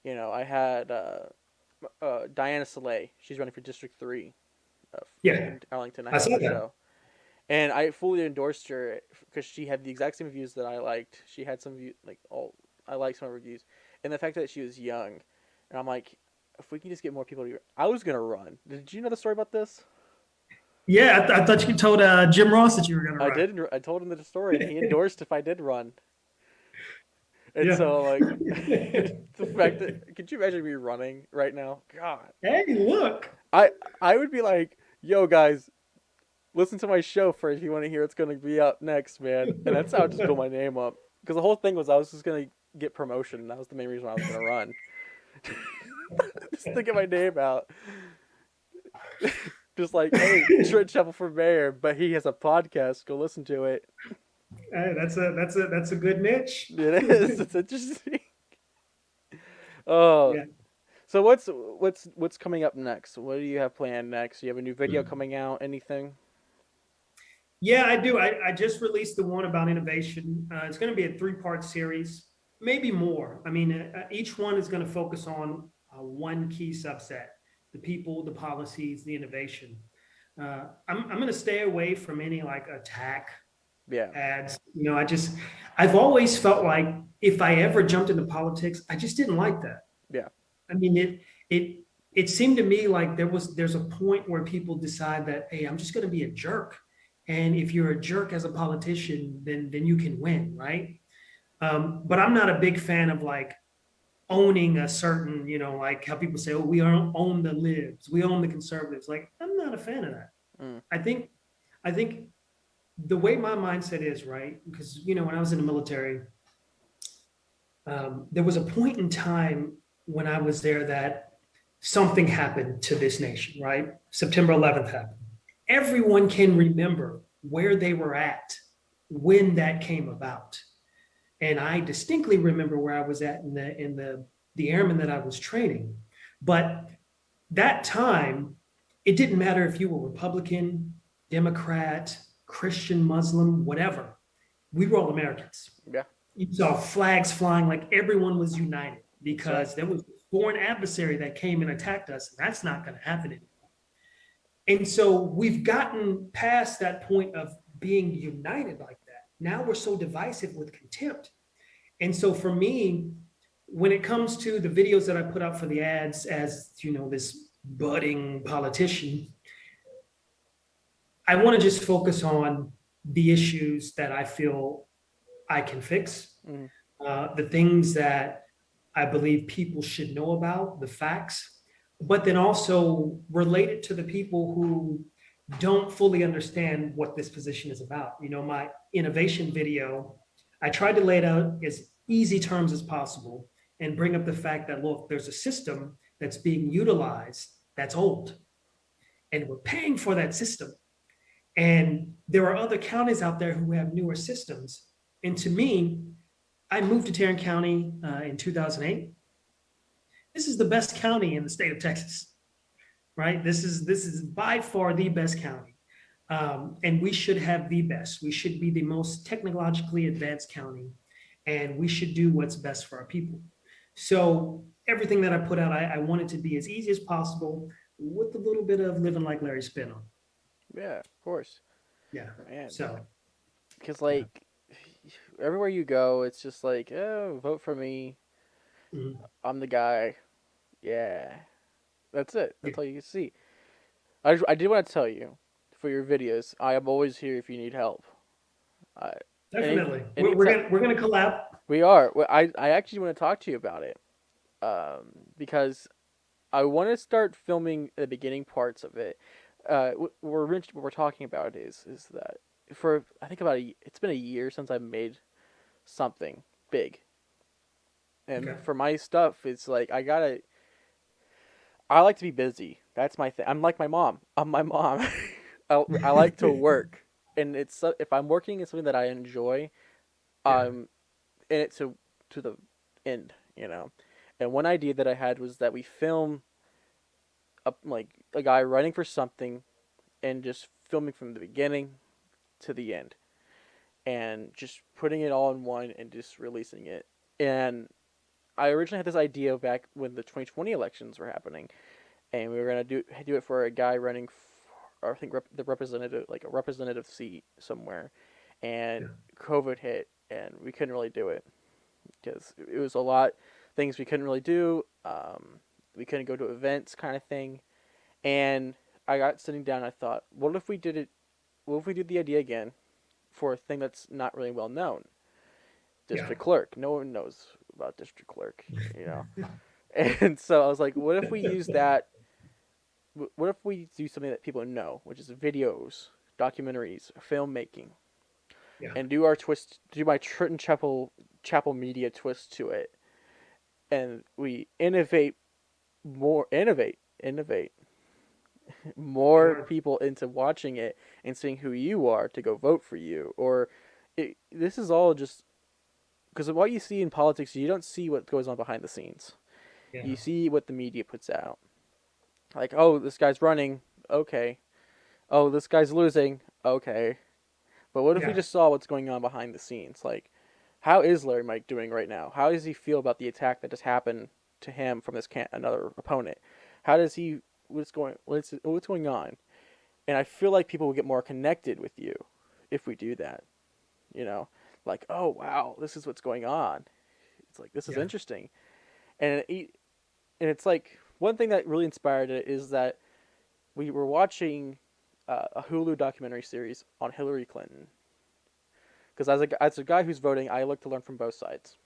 I had Diana Soleil. She's running for District 3 Yeah. in Arlington. I I had on saw the that. show. And I fully endorsed her because she had the exact same views that I liked. She had some view like all I liked some of her views, and the fact that she was young, and I'm like, if we can just get more people to, I was gonna run. Did you know the story about this? Yeah, I thought you told Jim Ross that you were going to I run. did. I told him the story, and he endorsed if I did run. And Yeah. so like, the fact that could you imagine me running right now? God, Hey, look. I I would be like, yo guys, listen to my show first if you want to hear what's going to be up next, man. And that's how I just built my name up. Because the whole thing was I was just going to get promotion. And that was the main reason why I was going to run. Just to get my name out. Just like, hey, Trent Chapel for mayor, but he has a podcast. Go listen to it. Hey, that's a good niche. It is. It's interesting. Oh, Yeah. so what's coming up next? What do you have planned next? Do you have a new video coming out? Anything? Yeah, I do. I just released the one about innovation. It's going to be a three-part series, maybe more. I mean, each one is going to focus on one key subset: the people, the policies, the innovation. I'm going to stay away from any like attack Yeah, ads. I've always felt like if I ever jumped into politics, I just didn't like that. yeah, I mean, it it seemed to me like there's a point where people decide that, hey, I'm just going to be a jerk, and if you're a jerk as a politician, then you can win, right? But I'm not a big fan of like owning a certain, like how people say, oh, we own the libs, we own the conservatives. Like, I'm not a fan of that. mm, I think I think the way my mindset is, right? Because when I was in the military, there was a point in time when I was there that something happened to this nation, right? September 11th happened. Everyone can remember where they were at when that came about. And I distinctly remember where I was at in the airmen that I was training. But that time, it didn't matter if you were Republican, Democrat, Christian, Muslim, whatever. We were all Americans. yeah. You saw flags flying, like everyone was united That's right. because there was a foreign adversary that came and attacked us. And that's not going to happen anymore. And so we've gotten past that point of being united like that. Now we're so divisive with contempt. And so for me, when it comes to the videos that I put out for the ads as, this budding politician, I want to just focus on the issues that I feel I can fix, Mm, the things that I believe people should know about, the facts, but then also relate it to the people who don't fully understand what this position is about. My innovation video, I tried to lay it out as easy terms as possible and bring up the fact that, look, there's a system that's being utilized that's old, and we're paying for that system. And there are other counties out there who have newer systems. And to me, I moved to Tarrant County in 2008. This is the best county in the state of Texas, right? This is by far the best county, and we should have the best. We should be the most technologically advanced county, and we should do what's best for our people. So everything that I put out, I want it to be as easy as possible with a little bit of living like Larry spin on. yeah, of course, Yeah. man. So Because yeah. like everywhere you go, it's just like, oh, vote for me. Mhm. I'm the guy. Yeah, that's it. Yeah, That's all you can see. I did want to tell you for your videos. I am always here if you need help. I any definitely. We're anytime. gonna we're gonna collab. We are. I actually want to talk to you about it. Because I want to start filming the beginning parts of it. What we're talking about is that for I think it's been a year since I've made something big, and Okay. for my stuff, it's like I like to be busy. That's my thing. I'm like my mom. I'm my mom. I like to work, and if I'm working in something that I enjoy, Yeah. I'm in it to the end. And one idea that I had was that we film like a guy running for something and just filming from the beginning to the end and just putting it all in one and just releasing it. And I originally had this idea back when the 2020 elections were happening, and we were gonna do it for a guy running, I think the representative, like a representative seat somewhere, and Yeah. COVID hit, and we couldn't really do it because it was a lot things we couldn't really do. We couldn't go to events, kind of thing, and I got sitting down. And I thought, what if we did it? What if we did the idea again for a thing that's not really well known? Yeah. District Clerk. No one knows about District Clerk, you know. And so I was like, what if we use that? What if we do something that people know, which is videos, documentaries, filmmaking, Yeah. and do our twist, do my Trenton Chapel media twist to it, and we innovate more Sure. people into watching it and seeing who you are to go vote for you. Or this is all just because of what you see in politics, you don't see what goes on behind the scenes. Yeah. You see what the media puts out. Like, oh, this guy's running. Okay. Oh, this guy's losing. Okay. But what if we Yeah. just saw what's going on behind the scenes? Like, how is Larry Mike doing right now? How does he feel about the attack that just happened to him from another opponent? How does he what's going on? And I feel like people will get more connected with you if we do that. You know, like, oh wow, this is what's going on. It's like this is Yeah. interesting, and it's like one thing that really inspired it is that we were watching a Hulu documentary series on Hillary Clinton. Because as a guy who's voting, I look to learn from both sides.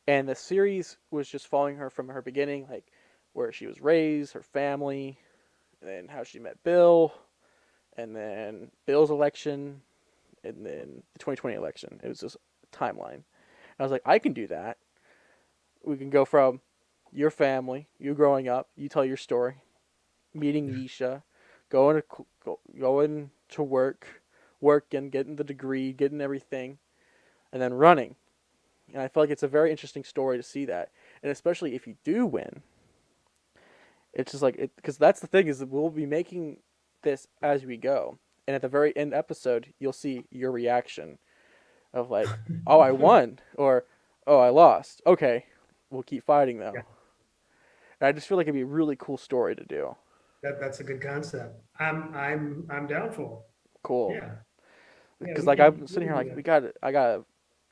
And the series was just following her from her beginning, like where she was raised, her family, and then how she met Bill, and then Bill's election, and then the 2020 election. It was just a timeline. And I was like, I can do that. We can go from your family, you growing up, you tell your story, meeting Yisha, going to working, getting the degree, getting everything, and then running. And I feel like it's a very interesting story to see that, and especially if you do win, it's just like it because that's the thing is that we'll be making this as we go, and at the very end episode, you'll see your reaction of like, oh, I won, or oh, I lost. Okay, we'll keep fighting Yeah. though. And I just feel like it'd be a really cool story to do. That's a good concept. I'm down for it. Cool, Yeah. Yeah. because like I'm We sitting can here do like that. I gotta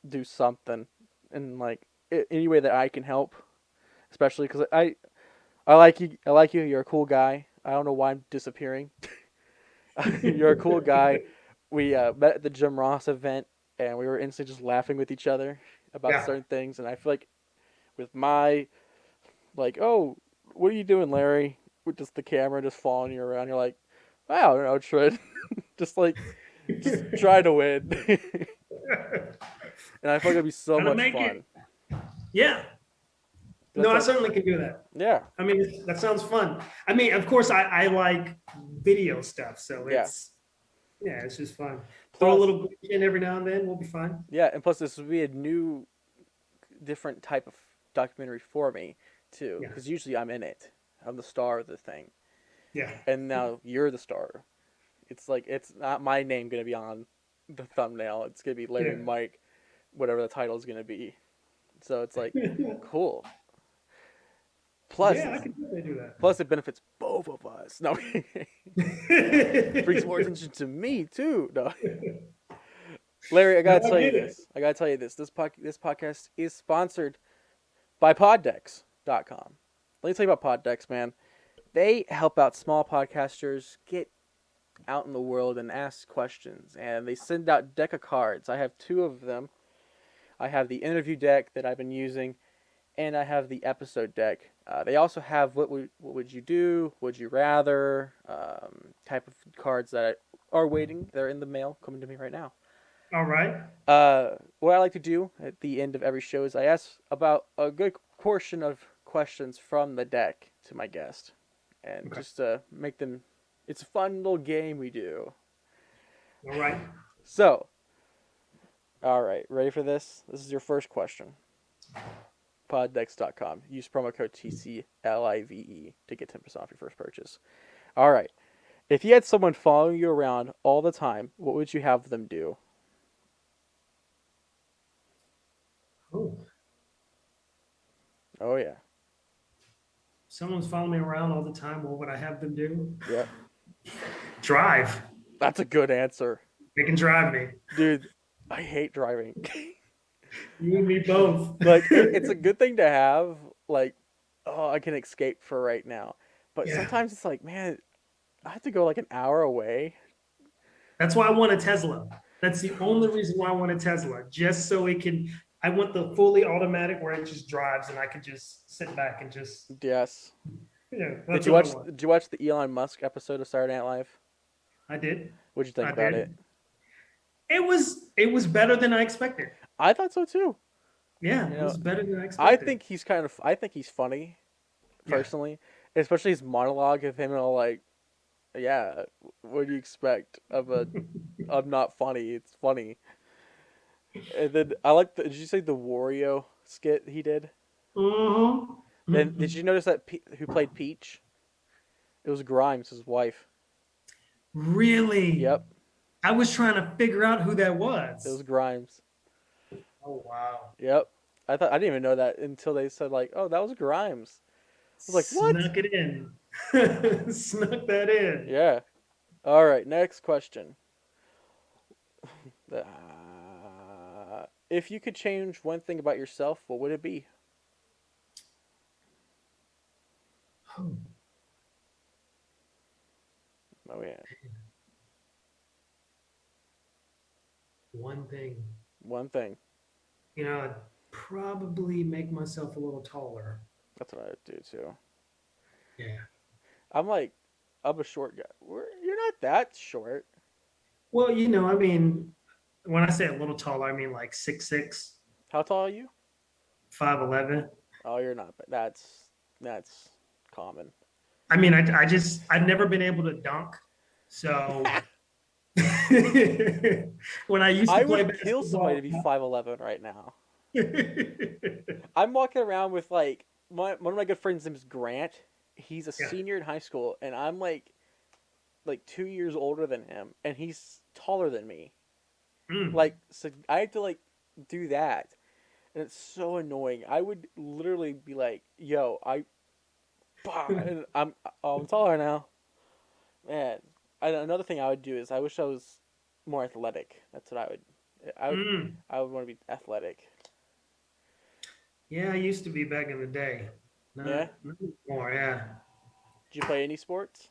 do something, and like any way that I can help, especially because I like you. I like you. You're a cool guy. I don't know why I'm disappearing. You're a cool guy. We met at the Jim Ross event, and we were instantly just laughing with each other about Yeah. certain things. And I feel like with my like, oh, what are you doing, Larry? With just the camera just following you around, you're like, I don't know, Trent. just like, just try to win. And I feel like it'd be so Gonna much make it. fun. Yeah. No, That's I like, certainly can do that. yeah, I mean, that sounds fun. I mean, of course, I like video stuff, so yeah. it's just fun. Throw a Plus, little glitch in every now and then, we'll be fine. yeah, and plus this would be a new different type of documentary for me too, Yeah, because usually I'm in it. I'm the star of the thing, yeah, and now you're the star. It's like it's not my name gonna be on the thumbnail. It's gonna be Larry yeah. Mike, whatever the title is gonna be. So it's like cool. Plus, Yeah, I can definitely do that. plus it benefits both of us. No, brings more attention to me too. No, Larry, I No, gotta I tell you get it. this. I gotta tell you this. This podcast is sponsored by Poddex.com. Let me tell you about Poddex, man. They help out small podcasters get out in the world and ask questions. And they send out deck of cards. I have two of them. I have the interview deck that I've been using, and I have the episode deck. They also have what would you do, would you rather, type of cards that are waiting. They're in the mail, coming to me right now. All right. What I like to do at the end of every show is I ask about a good portion of questions from the deck to my guest, and Okay. just to make them. It's a fun little game we do. All right. So, all right, ready for this? This is your first question. Poddex.com. Use promo code TCLIVE to get 10% off your first purchase. All right. If you had someone following you around all the time, what would you have them do? Oh, Oh yeah. someone's following me around all the time. What would I have them do? Yep. Drive. That's a good answer. They can drive me. Dude, I hate driving. You and me both. Like it's a good thing to have, like, oh, I can escape for right now. But Yeah. sometimes it's like, man, I have to go like an hour away. That's why I want a Tesla. That's the only reason why I want a Tesla, just so it can. I want the fully automatic where it just drives and I can just sit back and just. Yes. Yeah, Did that's you what I watch want. did you watch the Elon Musk episode of Saturday Night Live? I did. What'd you think I about it? did. It was better than I expected. I thought so too. Yeah, You it know, was better than I I expected. think I think he's funny, Yeah. personally. Especially his monologue of him and all like, yeah, what do you expect of a I'm not funny. It's funny. And then I like did you say the Wario skit he did? Uh-huh. Then did you notice that who played Peach? It was Grimes, his wife. Really? Yep, I was trying to figure out who that it was was. Grimes. Oh wow. Yep. I didn't even know that until they said like, "Oh, that was Grimes." I was like, "What?" Snuck it in. Snuck that in. Yeah. All right, next question. If you could change one thing about yourself, what would it be? Oh, Oh yeah, one thing. one thing. I'd probably make myself a little taller. That's what I would do too. Yeah. I'm like, I'm a short guy. You're not that short. Well, I mean, when I say a little taller, I mean like 6'6", How tall are you? 5'11". Oh, you're not. That's common. I mean, I've never been able to dunk. So when I used to I play would kill somebody to basketball, be 5'11" right now. I'm walking around with like one of my good friends' name is Grant. He's a yeah. senior in high school, and I'm like 2 years older than him, and he's taller than me. Mm. Like, so I had to like do that, and it's so annoying. I would literally be like, "Yo, bah, and I'm taller now, man." Another thing I would do is I wish I was more athletic. That's what I would. I would. Mm. I would want to be athletic. Yeah, I used to be back in the day. Yeah. Not anymore, yeah. Did you play any sports?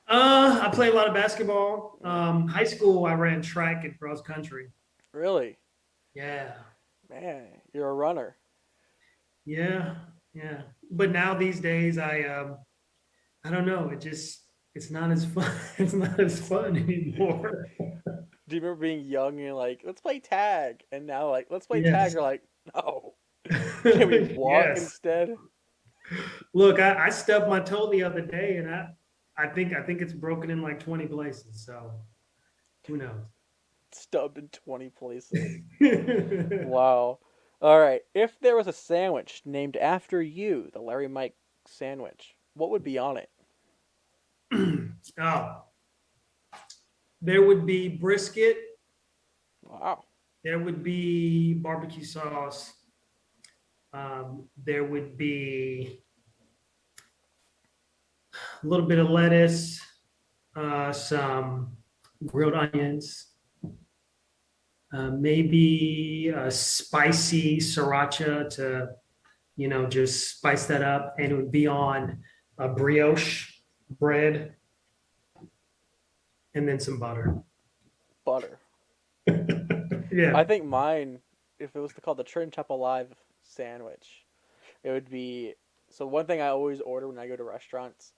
I played a lot of basketball. Yeah. High school, I ran track and cross country. Really? Yeah, Man, you're a runner. yeah, yeah. But now these days, I don't know. It's not as fun. It's not as fun anymore. Do you remember being young and you're like, let's play tag? And now, like, let's play tag. Yes, You're like, no. Can we walk yes. instead? Look, I stubbed my toe the other day, and I think it's broken in like 20 places. So who knows? Stubbed in 20 places. Wow. All right. If there was a sandwich named after you, the Larry Mike sandwich, what would be on it? Oh, there would be brisket. Wow. There would be barbecue sauce. There would be a little bit of lettuce, some grilled onions, maybe a spicy sriracha to, just spice that up. And it would be on a brioche bread and then some butter. Butter. Yeah. I think mine if it was called the Trin Chop Alive sandwich, it would be. So one thing I always order when I go to restaurants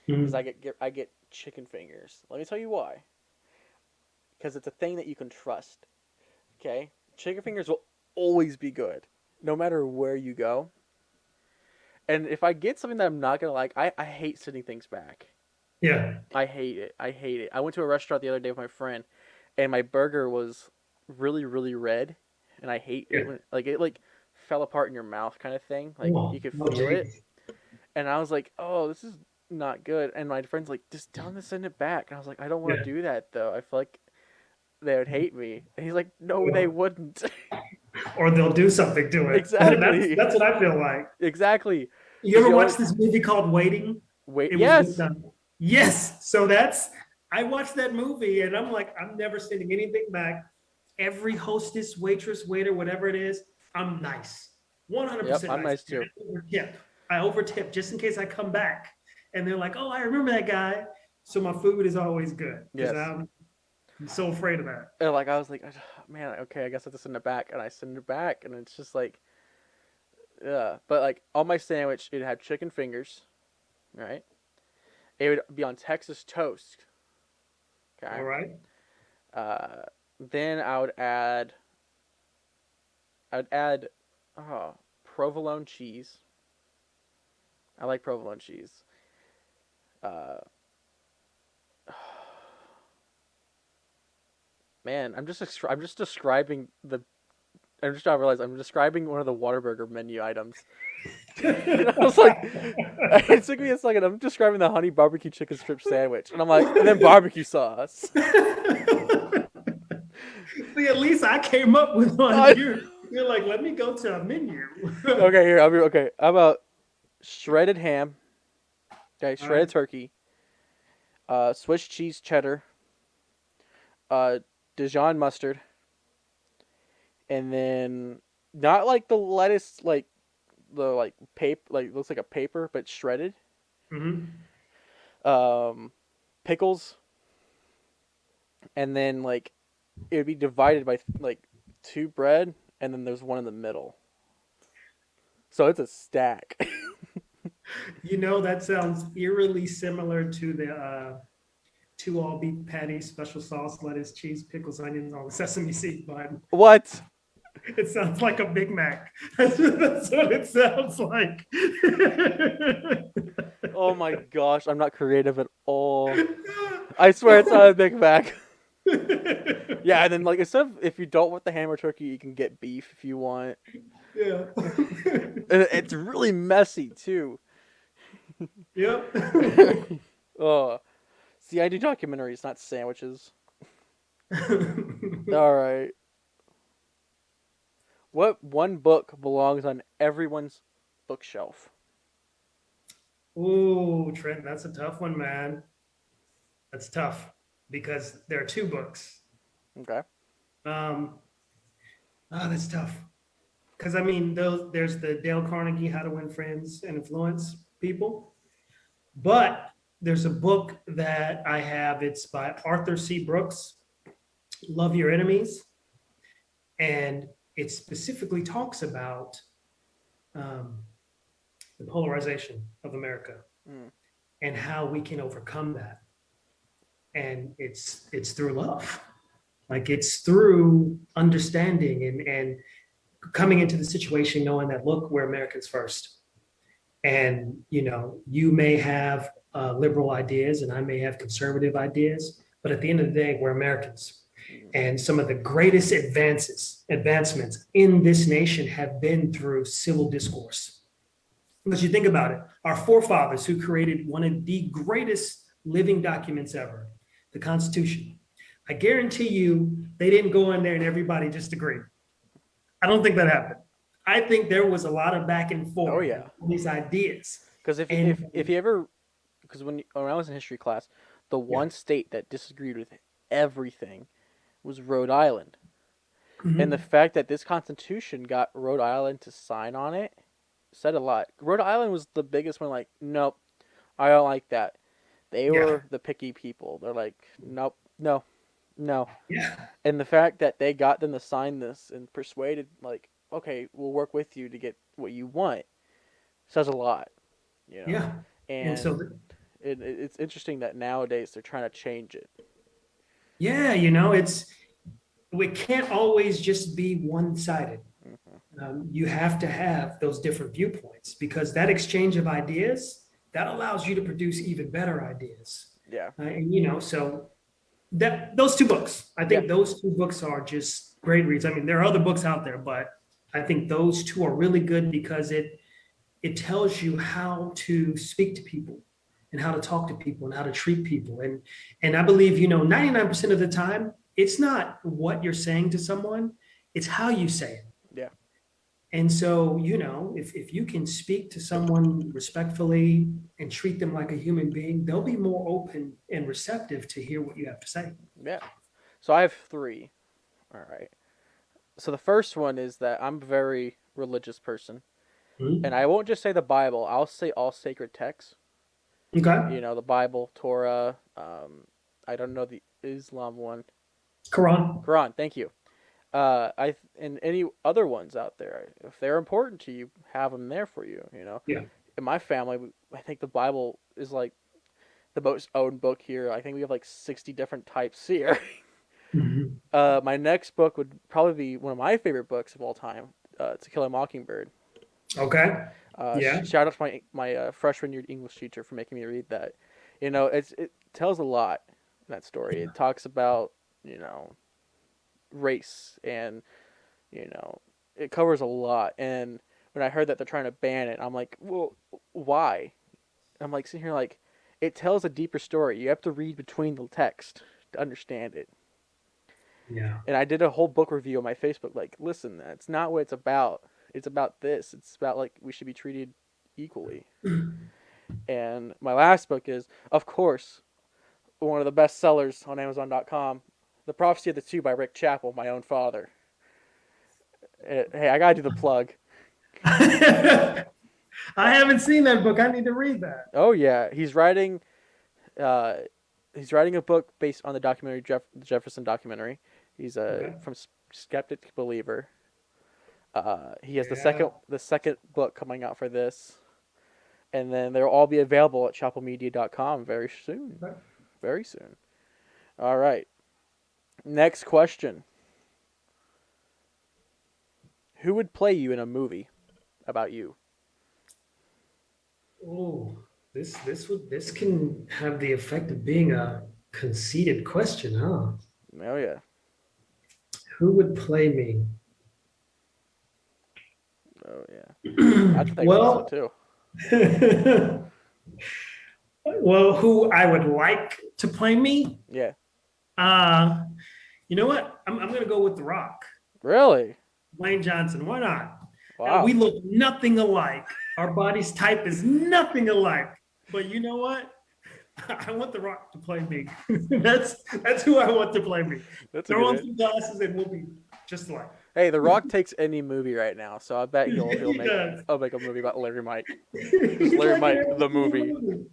is Mhm. I get chicken fingers. Let me tell you why. Because it's a thing that you can trust. Okay, chicken fingers will always be good, no matter where you go. And if I get something that I'm not gonna like, I hate sending things back. Yeah. I hate it. I hate it. I went to a restaurant the other day with my friend, and my burger was really red, and I hate Yeah. it when it like fell apart in your mouth kind of thing. Like Oh, you could oh, feel it, geez. and I was like, oh, this is not good. And my friend's like, just tell them to send it back. And I was like, I don't want Yeah. to do that though. I feel like they would hate me. And he's like, no, they Yeah. wouldn't. Or they'll do something to it. Exactly. That's what I feel like. Exactly. You Because ever you watch always this movie called Waiting? wait. It was with Yes. yes. So that's I watched that movie and I'm like, I'm never sending anything back. Every hostess, waitress, waiter, whatever it is, I'm nice. Yep. 100% I'm nice. nice too. I overtip just in case I come back. And they're like, oh, I remember that guy. So my food is always good because Yes. I'm so afraid of that. And like I was like, man, okay, I guess I have to send it back, and I send it back, and it's just like, yeah. But like on my sandwich, it had chicken fingers, right? It would be on Texas toast. All Okay. right. Uh, then I'd add, oh, provolone cheese. I like provolone cheese. Uh, man, I'm just describing the. I'm just trying to realize I'm describing one of the Whataburger menu items. And I was like, it took me a second. I'm describing the honey barbecue chicken strip sandwich, and I'm like, and then barbecue sauce. See, at least I came up with one. I, You're like, let me go to a menu. okay, here I'll be okay. How about shredded ham? Okay, All right. shredded turkey, Swiss cheese cheddar, uh, Dijon mustard, and then not like the lettuce, like the like paper, like looks like a paper, but shredded. Mm-hmm. Um, Pickles, and then like it would be divided by like two bread, and then there's one in the middle. So it's a stack. You know, that sounds eerily similar to the two all beef patties, special sauce, lettuce, cheese, pickles, onions on the sesame seed bun. What? It sounds like a Big Mac. That's what it sounds like. Oh my gosh, I'm not creative at all. I swear it's not a Big Mac. Yeah, and then like instead of if you don't want the ham or turkey, you can get beef if you want. Yeah. And it's really messy too. Yep. Oh, see, I do documentaries, not sandwiches. All right. What one book belongs on everyone's bookshelf? Ooh, Trent, that's a tough one, man. That's tough because there are two books. Okay. Um, that's tough. Because I mean, there's the Dale Carnegie How to Win Friends and Influence People, but there's a book that I have. It's by Arthur C. Brooks, Love Your Enemies, and it specifically talks about um, the polarization of America Mm. and how we can overcome that. And it's through love, like it's through understanding and coming into the situation knowing that look, we're Americans first. And you may have liberal ideas and I may have conservative ideas, but at the end of the day, we're Americans. Mm. And some of the greatest advancements in this nation have been through civil discourse. Because you think about it, our forefathers who created one of the greatest living documents ever, the Constitution. I guarantee you they didn't go in there and everybody just agreed. I don't think that happened. I think there was a lot of back and Oh forth yeah. on these ideas. Because And if you ever, because when I was in history class, the yeah. one state that disagreed with everything was Rhode Island, and the Mhm. fact that this Constitution got Rhode Island to sign on it said a lot. Rhode Island was the biggest one. Like, nope, I don't like that. They Yeah. were the picky people. They're like, nope, no, No. Yeah. And the fact that they got them to sign this and persuaded, like, okay, we'll work with you to get what you want, says a lot, you know. Yeah. And so, And it's interesting that nowadays they're trying to change it. yeah, it can't always just be one-sided. Hmm. You have to have those different viewpoints because that exchange of ideas that allows you to produce even better ideas. Yeah. So that those two books, I Yeah. think those two books are just great reads. I mean, there are other books out there, but I think those two are really good because it tells you how to speak to people and how to talk to people and how to treat people. And I believe, 99% of the time, it's not what you're saying to someone, it's how you say it. Yeah. And so, if you can speak to someone respectfully and treat them like a human being, they'll be more open and receptive to hear what you have to say. Yeah. So I have three. All right. So the first one is that I'm a very religious person, and Mhm. I won't just say the Bible. I'll say all sacred texts. Okay. You know, the Bible, Torah. I don't know the Islam one. Quran. Quran. Thank you. And any other ones out there, if they're important to you, have them there for you. You know, Yeah. in my family, I think the Bible is like the most owned book here. I think we have like 60 different types here. Mhm. My next book would probably be one of my favorite books of all time, To Kill a Mockingbird. Okay. Yeah. Shout out to my freshman year English teacher for making me read that. You know, it tells a lot in that story. It talks about you know race and you know it covers a lot. And when I heard that they're trying to ban it, I'm like, well, why? I'm like sitting here like, it tells a deeper story. You have to read between the text to understand it. Yeah. And I did a whole book review on my Facebook. Like, listen, that's not what it's about. It's about this. It's about like we should be treated equally. And my last book is, of course, one of the best sellers on Amazon.com, The Prophecy of the Two by Rick Chappell, my own father. Hey, I gotta do the plug. I haven't seen that book. I need to read that. Oh yeah, uh, he's writing a book based on the documentary the Jefferson documentary. He's Okay. from skeptic to believer. He has Yeah. the second book coming out for this, and then they'll all be available at chappellmedia.com very soon. Okay. Very soon. All right. Next question: who would play you in a movie about you? Oh, this can have the effect of being a conceited question, huh? Oh yeah. Who would play me? Oh yeah. I think about this one Well, too. well, who I would like to play me? Yeah. Uh, you know what? I'm gonna go with The Rock, Really? Wayne Johnson. Why not? We Wow. look nothing alike. Our body's type is nothing alike. But you know what? I want The Rock to play me. that's who I want to play me. That's a Throw good on hit. some glasses and we'll be just alike. Hey, The Rock takes any movie right now, so I bet he'll He make does. I'll make a movie about Larry Mike. Just He's Larry like in Mike every the single movie. movie.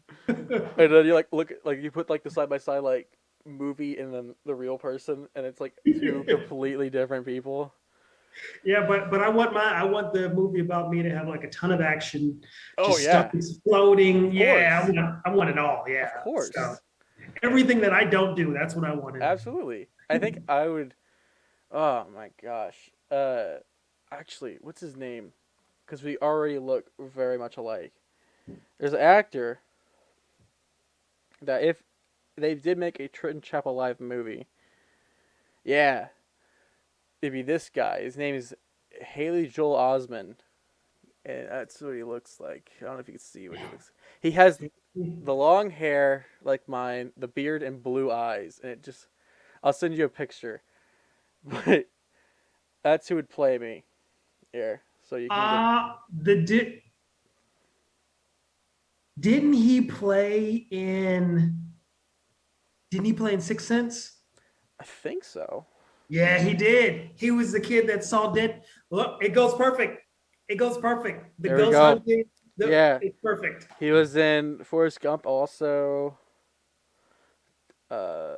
And then you like look like you put like the side by side like movie and then the real person and it's like two completely different people. Yeah, but I want the movie about me to have like a ton of action, Oh just stuff yeah. exploding. Of Yeah, course. I want it all. Yeah. Of So course. everything that I don't do, that's what I wanted. Absolutely. I think I would oh my gosh. Actually, what's his name? Cuz we already look very much alike. There's an actor that if they did make a Trenton Chapel Live movie, yeah, it'd be this guy. His name is Haley Joel Osment, and that's what he looks like. I don't know if you can see what he looks. He has the long hair like mine, the beard and blue eyes, and it just. I'll send you a picture, but that's who would play me here, so you can get. The didn't he play in? Didn't he play in Sixth Sense? I think so. Yeah, he did. He was the kid that saw dead. Look, it goes perfect. It goes perfect. The There we ghost go. hunting. Yeah, It's perfect. he was in Forrest Gump also. Uh,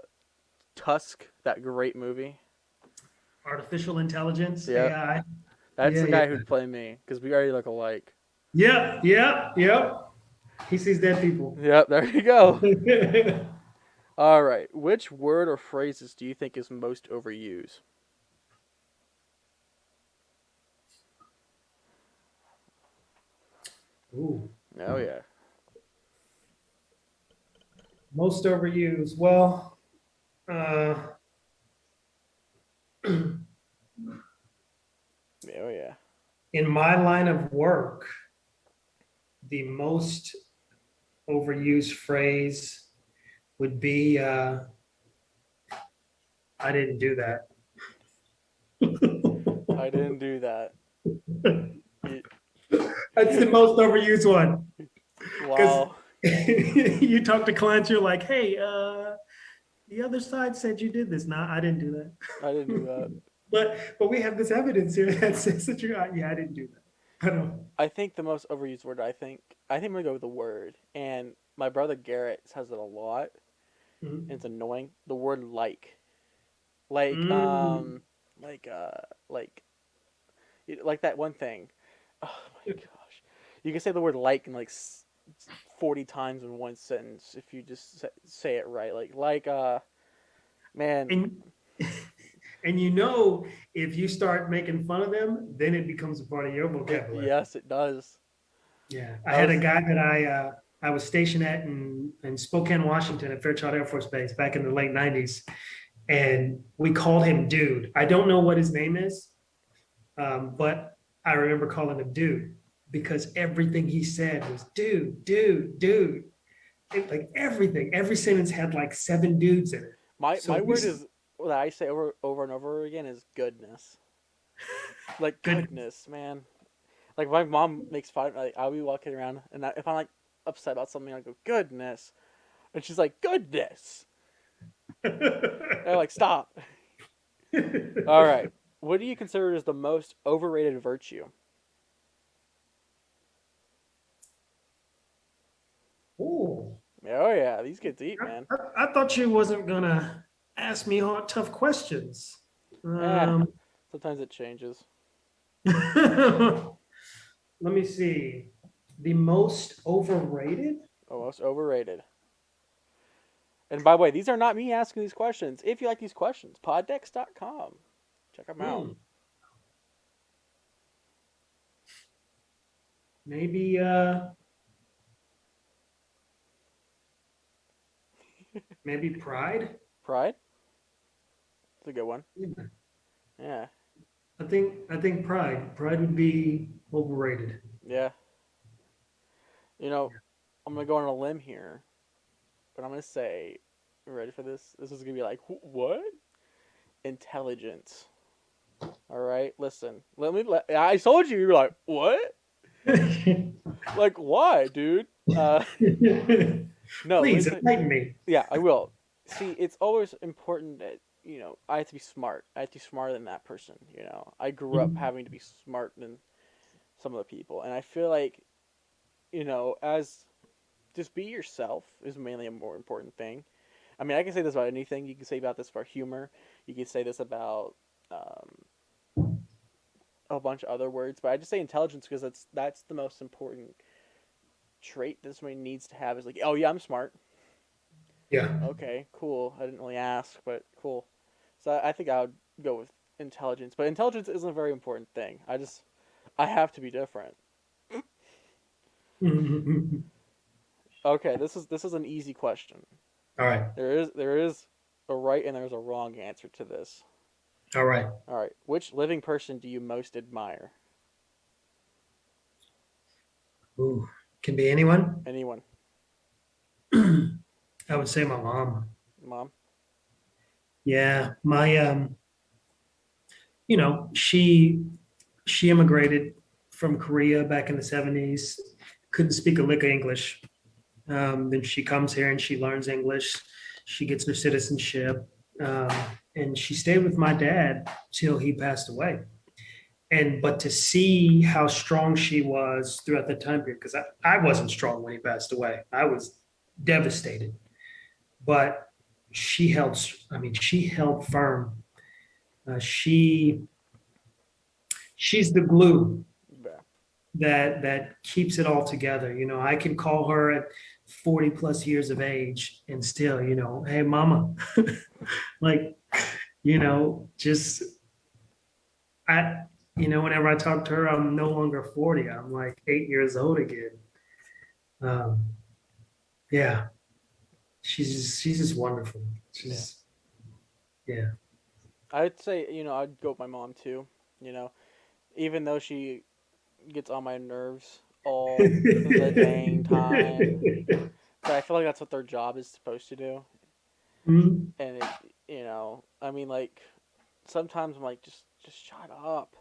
Tusk, that great movie. Artificial intelligence, Yeah, AI. that's Yeah, the yeah. guy who'd play me because we already look alike. Yeah, yeah, yeah. He sees dead people. Yep, there you go. All right, which word or phrases do you think is most overused? Ooh, Oh yeah, most overused. Well, uh, oh yeah. in my line of work, the most overused phrase would be I didn't do that. I didn't do that. That's the most overused one. Because Wow, you talk to clients, you're like, hey, the other side said you did this. Nah, I didn't do I didn't do that. that. But we have this evidence here that says that you yeah, I didn't do that. I don't. I think the most overused word. I think I'm gonna go with the word, and my brother Garrett says it a lot. And Mm. it's annoying. The word like Mm. like like like that one thing. Oh my gosh, you can say the word like in like 40 times in one sentence if you just say it right. Man, And and you know, if you start making fun of them, then it becomes a part of your vocabulary. yes, it does. Yeah, I I had a was guy that I was stationed at in Spokane, Washington, at Fairchild Air Force Base back in the late '90s, and we called him Dude. I don't know what his name is, but I remember calling him Dude because everything he said was Dude, Dude, Dude. Like everything, every sentence had like seven dudes in it. my So we word is that I say over and over again is goodness. Like good. goodness, man. Like my mom makes fun. Like I'll be walking around, and if I'm like upset about something, I go goodness, and she's like goodness. And I'm like stop. All right. What do you consider as the most overrated virtue? Oh, Oh yeah, these get deep, man. I thought you wasn't gonna ask me hard, tough questions. Eh, Um, sometimes it changes. let me see. The most overrated? Oh, most overrated. And by the way, these are not me asking these questions. If you like these questions, poddex.com. Check them out. Hmm, maybe maybe pride. Pride? It's a good one. Yeah. Yeah. I think pride would be overrated. Yeah. You know, I'm going to go on a limb here, but I'm going to say, you ready for this? This is going to be like, what? Intelligence. All right, listen. I told you, you're like, what? Like, why, dude? No, let me Please tell you. enlighten me. Yeah, I will. See, it's always important that, I have to be smart. I have to be smarter than that person, I grew up having to be smart than some of the people. And I feel like, as just be yourself is mainly a more important thing. I mean, I can say this about anything. You can say about this for humor. You can say this about a bunch of other words, but I just say intelligence because that's the most important trait that somebody needs to have. Is like, oh yeah, I'm smart. Yeah. Okay, cool. I didn't really ask, but cool. So I think I would go with intelligence, but intelligence isn't a very important thing. I have to be different. Okay, this is an easy question. All right. There is a right and there's a wrong answer to this. All right. All right, which living person do you most admire? Ooh, can be anyone. Anyone? I would say my mom. Mom? Yeah, my she immigrated from Korea back in the '70s. Couldn't speak a lick of English. Then she comes here and she learns English. She gets her citizenship, um, and she stayed with my dad till he passed away. And but to see how strong she was throughout the time period, because I wasn't strong when he passed away. I was devastated. But she held firm. She she's the glue Yeah. that keeps it all together. I can call her at 40 plus years of age and still, hey mama, like, just I, whenever I talk to her, I'm no longer 40. I'm like 8 years old again. Um, yeah, she's just wonderful. Yeah. Yeah. I'd say, I'd go with my mom too. You know, even though she gets on my nerves all the dang time. But I feel like that's what their job is supposed to do. Mhm. And I mean, like, sometimes I'm like, just shut up.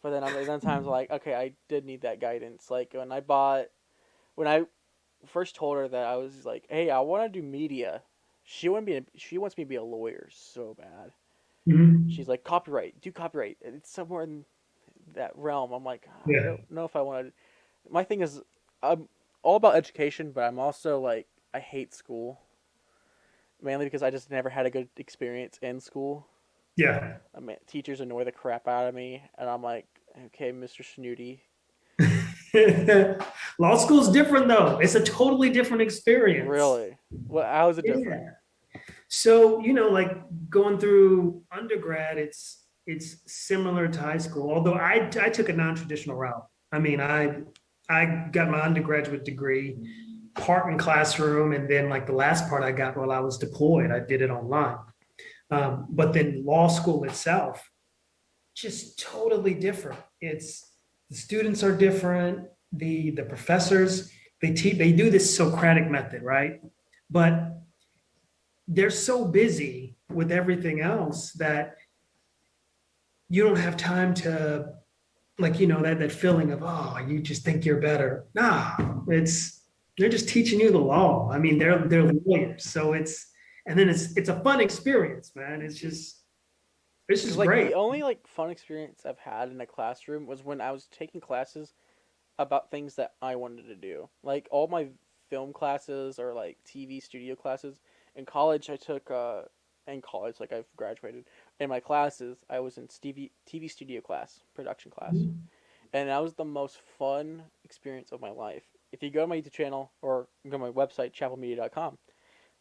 But then times I'm like, okay, I did need that guidance. Like when I first told her that I was like, hey, I want to do media. She wants me to be a lawyer so bad. Mhm. She's like, copyright, do copyright. It's somewhere in that realm. I'm like, I Yeah. don't know if I want to. My thing is, I'm all about education, but I'm also like, I hate school mainly because I just never had a good experience in school. Yeah. I mean, teachers annoy the crap out of me, and I'm like, okay, Mr. Snooty, Law school's different though. It's a totally different experience. really? Well, how is it different? Yeah. So, like going through undergrad, it's similar to high school, although I took a non-traditional route. I mean, I got my undergraduate degree part in classroom, and then like the last part I got while I was deployed, I did it online. But then law school itself, just totally different. It's the students are different. The professors they do this Socratic method, right? But they're so busy with everything else that you don't have time to like that feeling of you just think you're better. Nah, it's they're just teaching you the law. I mean, they're lawyers, so and then it's a fun experience, man. It's Because just like great. the only like fun experience I've had in a classroom was when I was taking classes about things that I wanted to do. Like all my film classes or like TV studio classes. In college, I took in college like I've graduated. In my classes, I was in TV studio class, production class, and that was the most fun experience of my life. If you go to my YouTube channel or go to my website chapelmedia.com,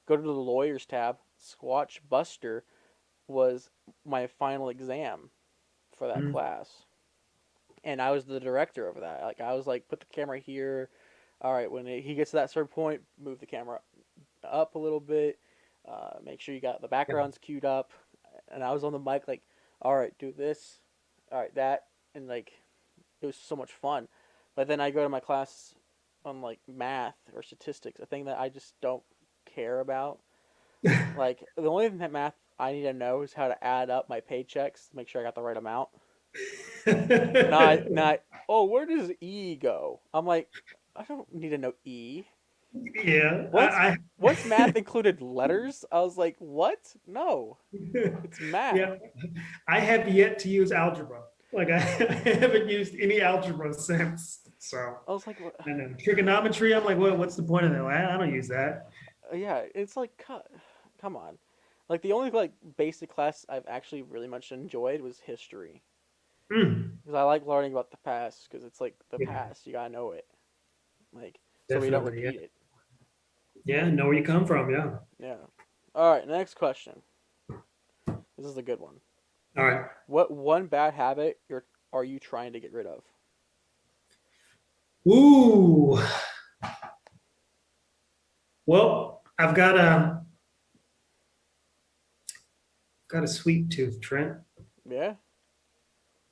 go to the lawyers tab. Squatch Buster was my final exam for that Mhm. class, and I was the director of that. Like I was like, put the camera here. All right, when he gets to that certain point, move the camera up a little bit. Make sure you got the Yeah. backgrounds queued up. And I was on the mic like, all right, do this, all right, that, and like it was so much fun. But then I go to my class on like math or statistics, a thing that I just don't care about. Like the only thing that math I need to know is how to add up my paychecks to make sure I got the right amount. Not oh, where does E go? I'm like, I don't need to know E. Yeah, Once once math included letters, I was like, what? No, it's math. yeah. I have yet to use algebra. Like I haven't used any algebra since. So I was like, I know trigonometry. I'm like, what's the point of that? I don't use that. yeah, it's like, come on. Like the only like basic class I've actually really much enjoyed was history Mm, because I like learning about the past because it's like the yeah, past, you gotta know it, like so we don't definitely. Yeah, repeat it. yeah. Know where you come from. Yeah. Yeah. All right, next question. This is a good one. All right. What one bad habit are you trying to get rid of? Ooh. Well, I've got a sweet tooth, Trent. Yeah.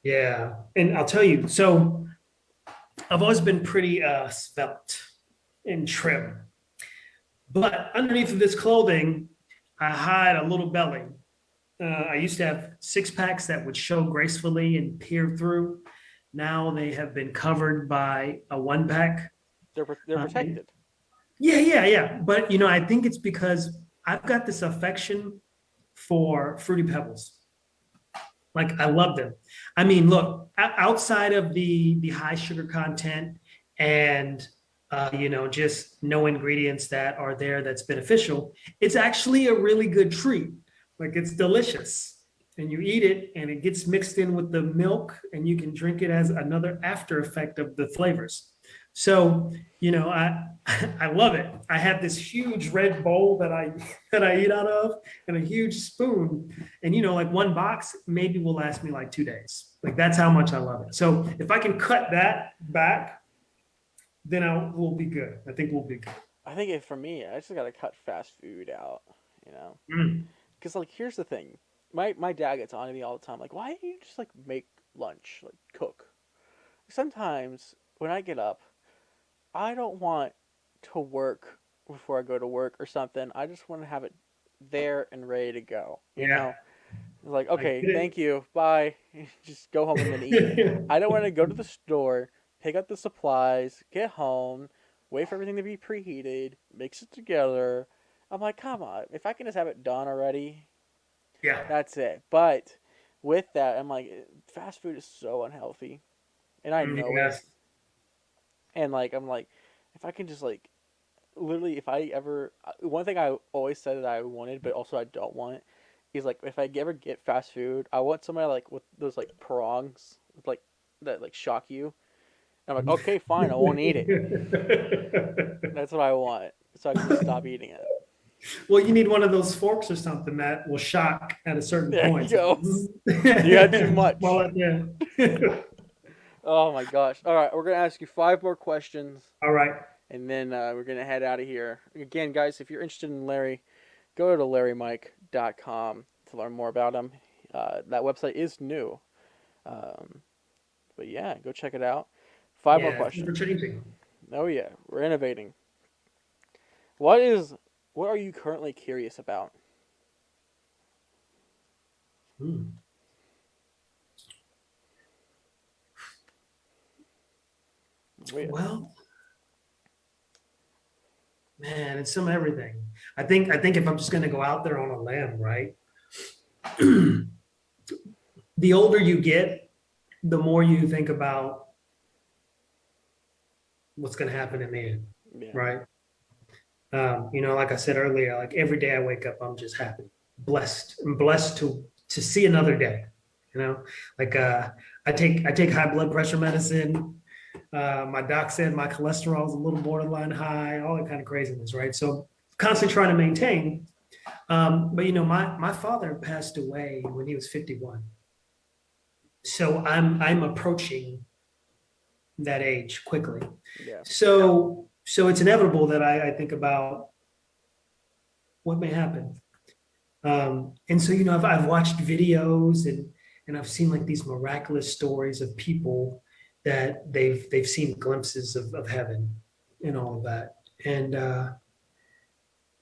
Yeah, and I'll tell you. So I've always been pretty svelte and trim, but underneath of this clothing, I hide a little belly. I used to have six packs that would show gracefully and peer through. Now they have been covered by a one pack. They're And protected. yeah, yeah, yeah. But I think it's because I've got this affection for Fruity Pebbles. Like I love them. I mean, look, outside of the high sugar content and just no ingredients that are there that's beneficial, it's actually a really good treat. Like it's delicious. And you eat it and it gets mixed in with the milk and you can drink it as another after effect of the flavors. So, I love it. I have this huge red bowl that I eat out of and a huge spoon. And like one box maybe will last me like 2 days. Like that's how much I love it. So if I can cut that back, then we'll be good. I think we'll be good. I think for me, I just gotta cut fast food out, you know. Mm. Because like, here's the thing, my dad gets on to me all the time, like, why don't you just like make lunch, like cook? Sometimes when I get up, I don't want to work before I go to work or something. I just want to have it there and ready to go, you Yeah, know. Like, I okay, get thank you, bye. Just go home and then eat. it. I don't want to go to the store, pick up the supplies, get home, wait for everything to be preheated, mix it together. I'm like, come on, if I can just have it done already, Yeah. that's it. But with that, I'm like, fast food is so unhealthy, and I Mm, know it. yes. And like, I'm like, if I can just like, literally, if I ever, one thing I always said that I wanted, but also I don't want, is like, if I ever get fast food, I want somebody like with those like prongs, like that like shock you. And I'm like, okay, fine, I won't eat it. That's what I want, so I can just stop eating it. Well, you need one of those forks or something that will shock at a certain There you point. So, go. You had too well, much. yeah. Oh my gosh. All right, we're gonna ask you five more questions, All right. and then we're gonna head out of here. Again, guys, if you're interested in Larry, go to larrymike.com to learn more about him. That website is new, um, but yeah, go check it out. Five more Yeah, it's never questions. changing. Oh yeah, we're innovating. What is what are you currently curious about? Hmm. Wait, Well, man, it's some everything. I think if I'm just gonna go out there on a limb, right? The older you get, the more you think about what's gonna happen in the end, yeah, right? Like I said earlier, like every day I wake up, I'm just happy, blessed. I'm blessed to see another day. You know, like I take high blood pressure medicine. My doc said my cholesterol is a little borderline high, all that kind of craziness, right? So constantly trying to maintain. But my father passed away when he was 51. So I'm approaching that age quickly. yeah, So it's inevitable that I think about what may happen. And so, I've watched videos and I've seen like these miraculous stories of people that they've seen glimpses of heaven and all of that. And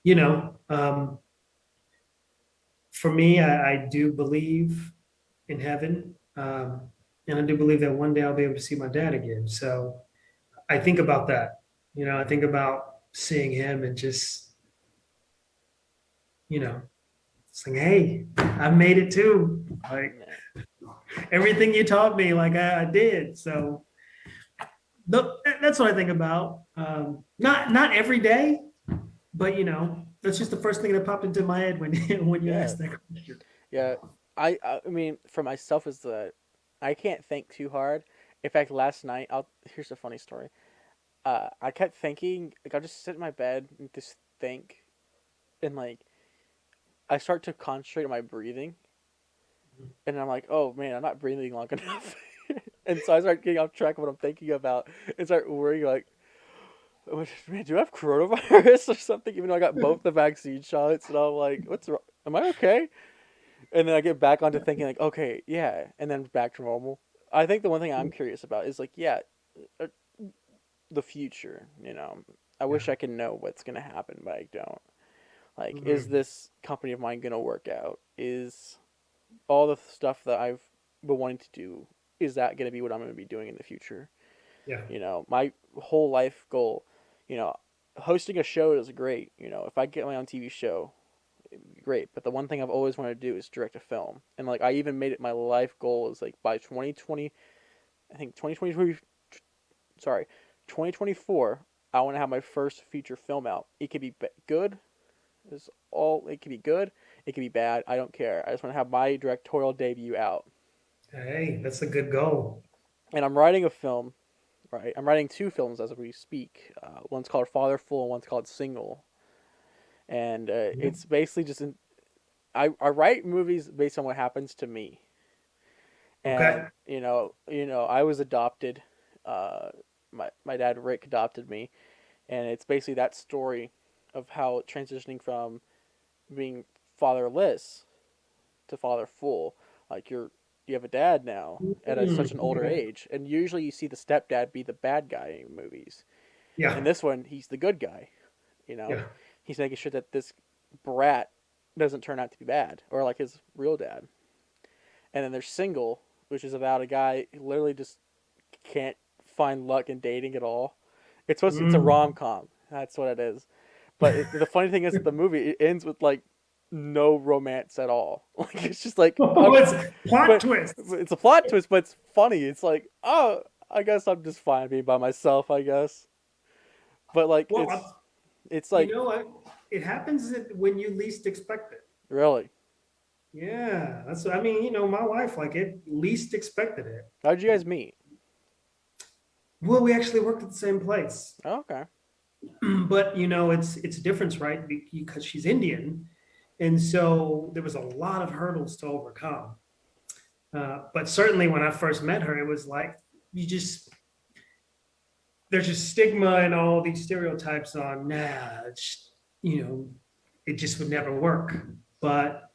you know, um, for me, I do believe in heaven, and I do believe that one day I'll be able to see my dad again. So I think about that. I think about seeing him and just you know, saying, "Hey, I made it too." Like yeah, everything you taught me, like I did. So that's what I think about. Not every day, but that's just the first thing that popped into my head when when you yeah, asked that question. yeah. I mean, for myself, is that I can't think too hard. In fact, last night, I'll here's a funny story. I kept thinking, like, I'll just sit in my bed and just think, and like, I start to concentrate on my breathing, and I'm like, oh man, I'm not breathing long enough. And so I start getting off track of what I'm thinking about and start worrying, like, "Oh, man, do I have coronavirus or something? Even though I got both the vaccine shots, and I'm like, what's wrong? Am I okay? And then I get back onto thinking, like, okay, yeah, and then back to normal. I think the one thing I'm curious about is, like, yeah, uh, the future, I Yeah. wish I could know what's going to happen, but I don't. Like, is Mhm. this company of mine going to work out? Is all the stuff that I've been wanting to do, is that going to be what I'm going to be doing in the future? Yeah. My whole life goal, you know, hosting a show is great. If I get my own TV show, it'd be great. But the one thing I've always wanted to do is direct a film. And like, I even made it my life goal is like by 2020, I think 2023, sorry, 2024, I want to have my first feature film out. It could be good. It's all. It could be good. It could be bad. I don't care. I just want to have my directorial debut out. Hey, that's a good goal. And I'm writing a film. Right. I'm writing two films as we speak. One's called Fatherful and one's called Single. And Yeah. it's basically just I write movies based on what happens to me. And Okay. I was adopted. Uh, my dad Rick adopted me, and it's basically that story of how transitioning from being fatherless to fatherful. Like you have a dad now at such an older Okay. age, and usually you see the stepdad be the bad guy in movies. In Yeah. this one, he's the good guy. You know, Yeah. he's making sure that this brat doesn't turn out to be bad or like his real dad. And then there's Single, which is about a guy who literally just can't find luck in dating at all. It's a rom Mm. com. That's what it is. But the funny thing is, the movie it ends with like no romance at all. Like it's just like, Oh, it's plot but twists. it's a plot twist, but it's funny. It's like, oh, I guess I'm just fine being by myself. I guess, but like Well, it's you like know what? It happens when you least expect it. really. Yeah, that's. I mean, my wife like it least expected it. How'd you guys meet? Well, we actually worked at the same place, Oh, okay. but it's a difference, right? Because she's Indian, and so there was a lot of hurdles to overcome. But certainly when I first met her, it was like you just there's just stigma and all these stereotypes on you know it just would never work. But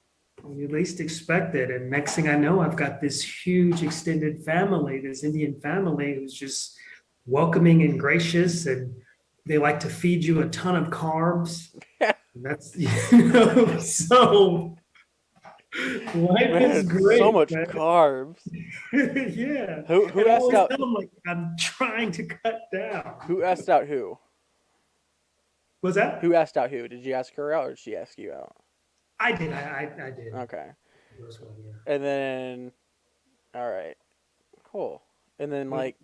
you least expect it, and next thing I know, I've got this huge extended family, this Indian family who's just welcoming and gracious, and they like to feed you a ton of carbs. And that's so life is Man, so great, much man. carbs. Yeah. Who And I asked always out tell them like I'm trying to cut down. who asked out who? Was that? Who asked out who? Did you ask her out or did she ask you out? I did. I did. Okay. First one, yeah. And then all right. Cool. And then But, like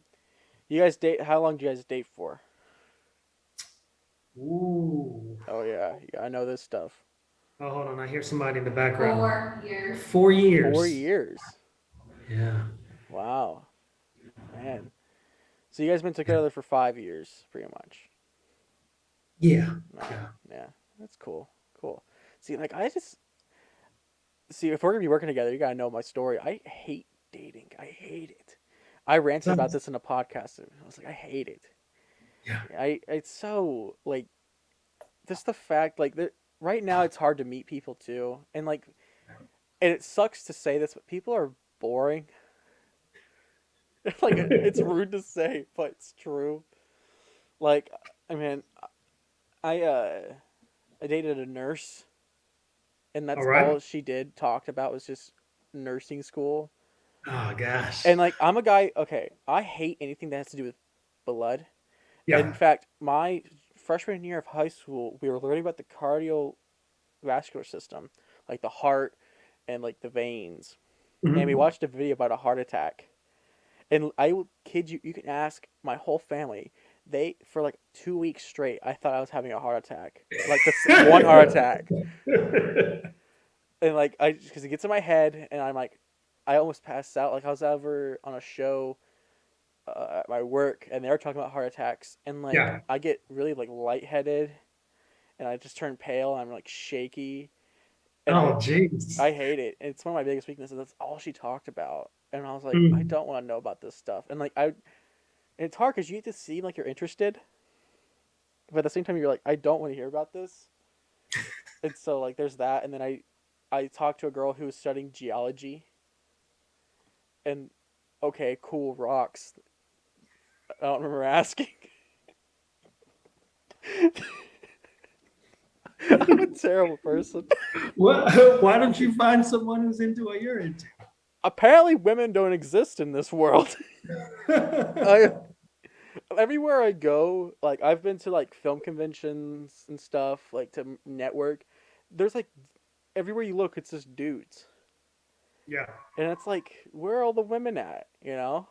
you guys date how long do you guys date for? ooh. Oh yeah, I know this stuff. Oh, hold on. I hear somebody in the background. 4 years. 4 4 years. years. Yeah. Wow. Man. So you guys been together for 5 years, pretty much. Yeah. No. Yeah. Yeah. That's cool. Cool. See, like I just see if we're gonna be working together, you gotta know my story. I hate dating. I hate it. I ranted about So, this in a podcast. I was like, I hate it. yeah. It's so like just the fact like that right now it's hard to meet people too, and it sucks to say this, but people are boring. Like it's rude to say, but it's true. Like I mean, I I dated a nurse, and All that's right. all she did talked about was just nursing school. Oh gosh. And like I'm a guy, okay, I hate anything that has to do with blood. In Yeah. fact, my freshman year of high school, we were learning about the cardiovascular system, like the heart and like the veins. And we Mhm. watched a video about a heart attack. And I will kid you, you can ask my whole family. They for like 2 weeks straight, I thought I was having a heart attack, like this one heart attack. And like I, because it gets in my head, and I'm like, I almost passed out. Like I was over on a show at my work, and they were talking about heart attacks, and like Yeah. I get really like lightheaded, and I just turn pale, and I'm like shaky, and Oh jeez. I hate it. It's one of my biggest weaknesses. That's all she talked about, and I was like, I Mm. don't want to know about this stuff, and like it's hard because you get to seem like you're interested, but at the same time you're like, I don't want to hear about this, and so like there's that, and then I talked to a girl who was studying geology, and okay, cool rocks. I don't remember asking. I'm a terrible person. Why don't you find someone who's into what you're into? Apparently, women don't exist in this world. I everywhere I go, like I've been to like film conventions and stuff, like to network. There's like everywhere you look, it's just dudes, Yeah. and it's like where are all the women at? Yeah.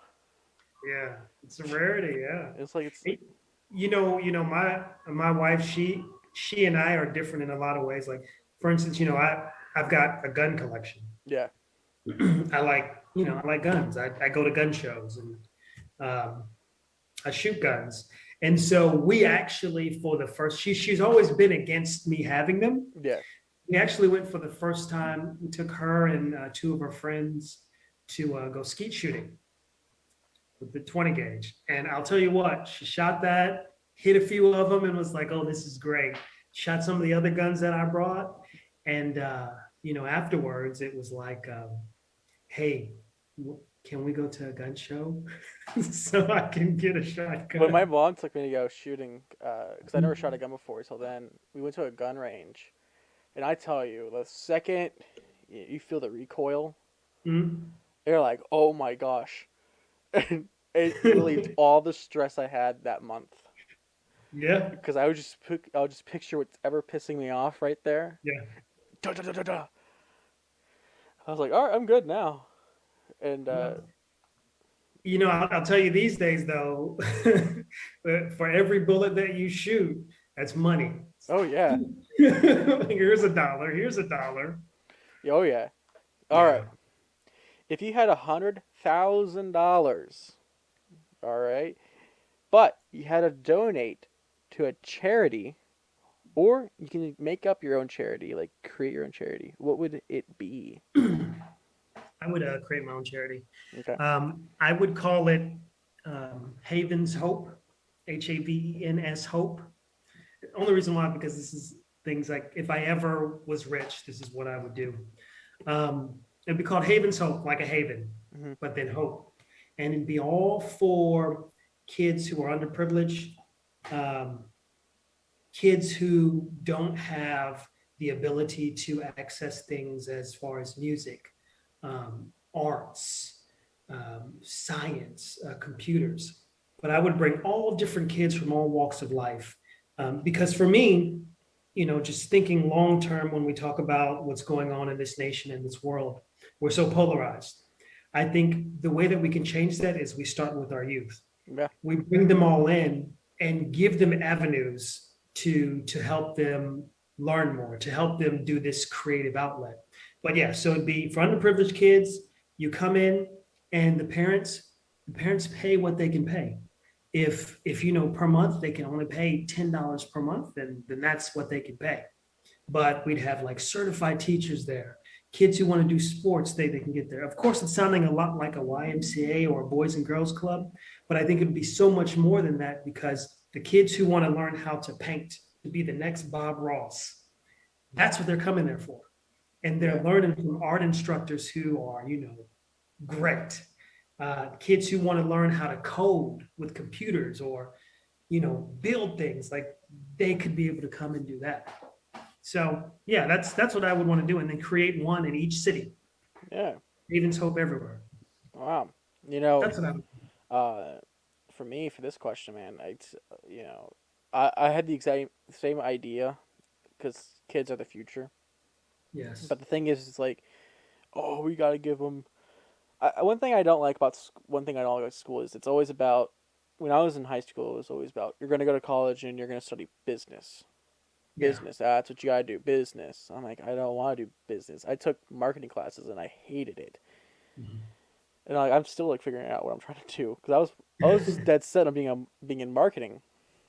It's a rarity. Yeah. It's like it's like Hey, my wife, she and I are different in a lot of ways. Like, for instance, I've got a gun collection. Yeah, I like guns. I go to gun shows and um, I shoot guns. And so we actually, for the first, she's always been against me having them. yeah. We actually went for the first time. We took her and two of her friends to go skeet shooting with the 20 gauge. And I'll tell you what, she shot that, hit a few of them, and was like, "Oh, this is great." Shot some of the other guns that I brought, and afterwards it was like, "Hey, can we go to a gun show so I can get a When my shotgun?" mom took me to go shooting, because I never shot a gun before, so then we went to a gun range, and I tell you, the second you feel the recoil, Mm. you're like, oh my gosh, and it relieved all the stress I had that month. Yeah, Because I would just picture whatever pissing me off right there. yeah. Da, da, da, da, da. I was like, all right, I'm good now. And Well, I'll tell you these days though, for every bullet that you shoot, that's money. oh yeah, Here's a dollar. Here's a dollar. oh yeah. All right, Yeah. if you had $100,000, all right, but you had to donate to a charity, or you can make up your own charity, like create your own charity. What would it be? I would create my own charity. Okay. I would call it Havens Hope, Havens Hope. The only reason why, because this is things like if I ever was rich, this is what I would do. It'd be called Havens Hope, like a haven, Hmm. but then hope. And it'd be all for kids who are underprivileged, um, kids who don't have the ability to access things as far as music, arts, science, computers. But I would bring all different kids from all walks of life. Because for me, just thinking long term when we talk about what's going on in this nation and this world, we're so polarized. I think the way that we can change that is we start with our youth. Yeah. We bring them all in and give them avenues to help them learn more, to help them do this creative outlet. But yeah, so it'd be for underprivileged kids. You come in, and the parents pay what they can pay. If per month they can only pay $10 per month, then that's what they can pay. But we'd have like certified teachers there. Kids who want to do sports, they can get there. Of course, it's sounding a lot like a YMCA or a Boys and Girls Club, but I think it'd be so much more than that, because the kids who want to learn how to paint to be the next Bob Ross, that's what they're coming there for. And Yeah. they're learning from art instructors who are, great. Kids who want to learn how to code with computers or, build things, like they could be able to come and do that. So yeah, that's what I would want to do, and then create one in each city. Yeah. Havens Hope everywhere. Wow. You know, That's what I would. uh, for me, for this question, man, you know, I had the exact same idea because kids are the future. Yes. But the thing is, it's like, oh, we got to give them. One thing I don't like about one thing I don't like about school is it's always about. When I was in high school, it was always about you're gonna go to college and you're gonna study business. Yeah. Business. That's what you gotta do. Business. I'm like, I don't want to do business. I took marketing classes and I hated it. Mhm. And like, I'm still like figuring out what I'm trying to do because I was dead set on being in marketing,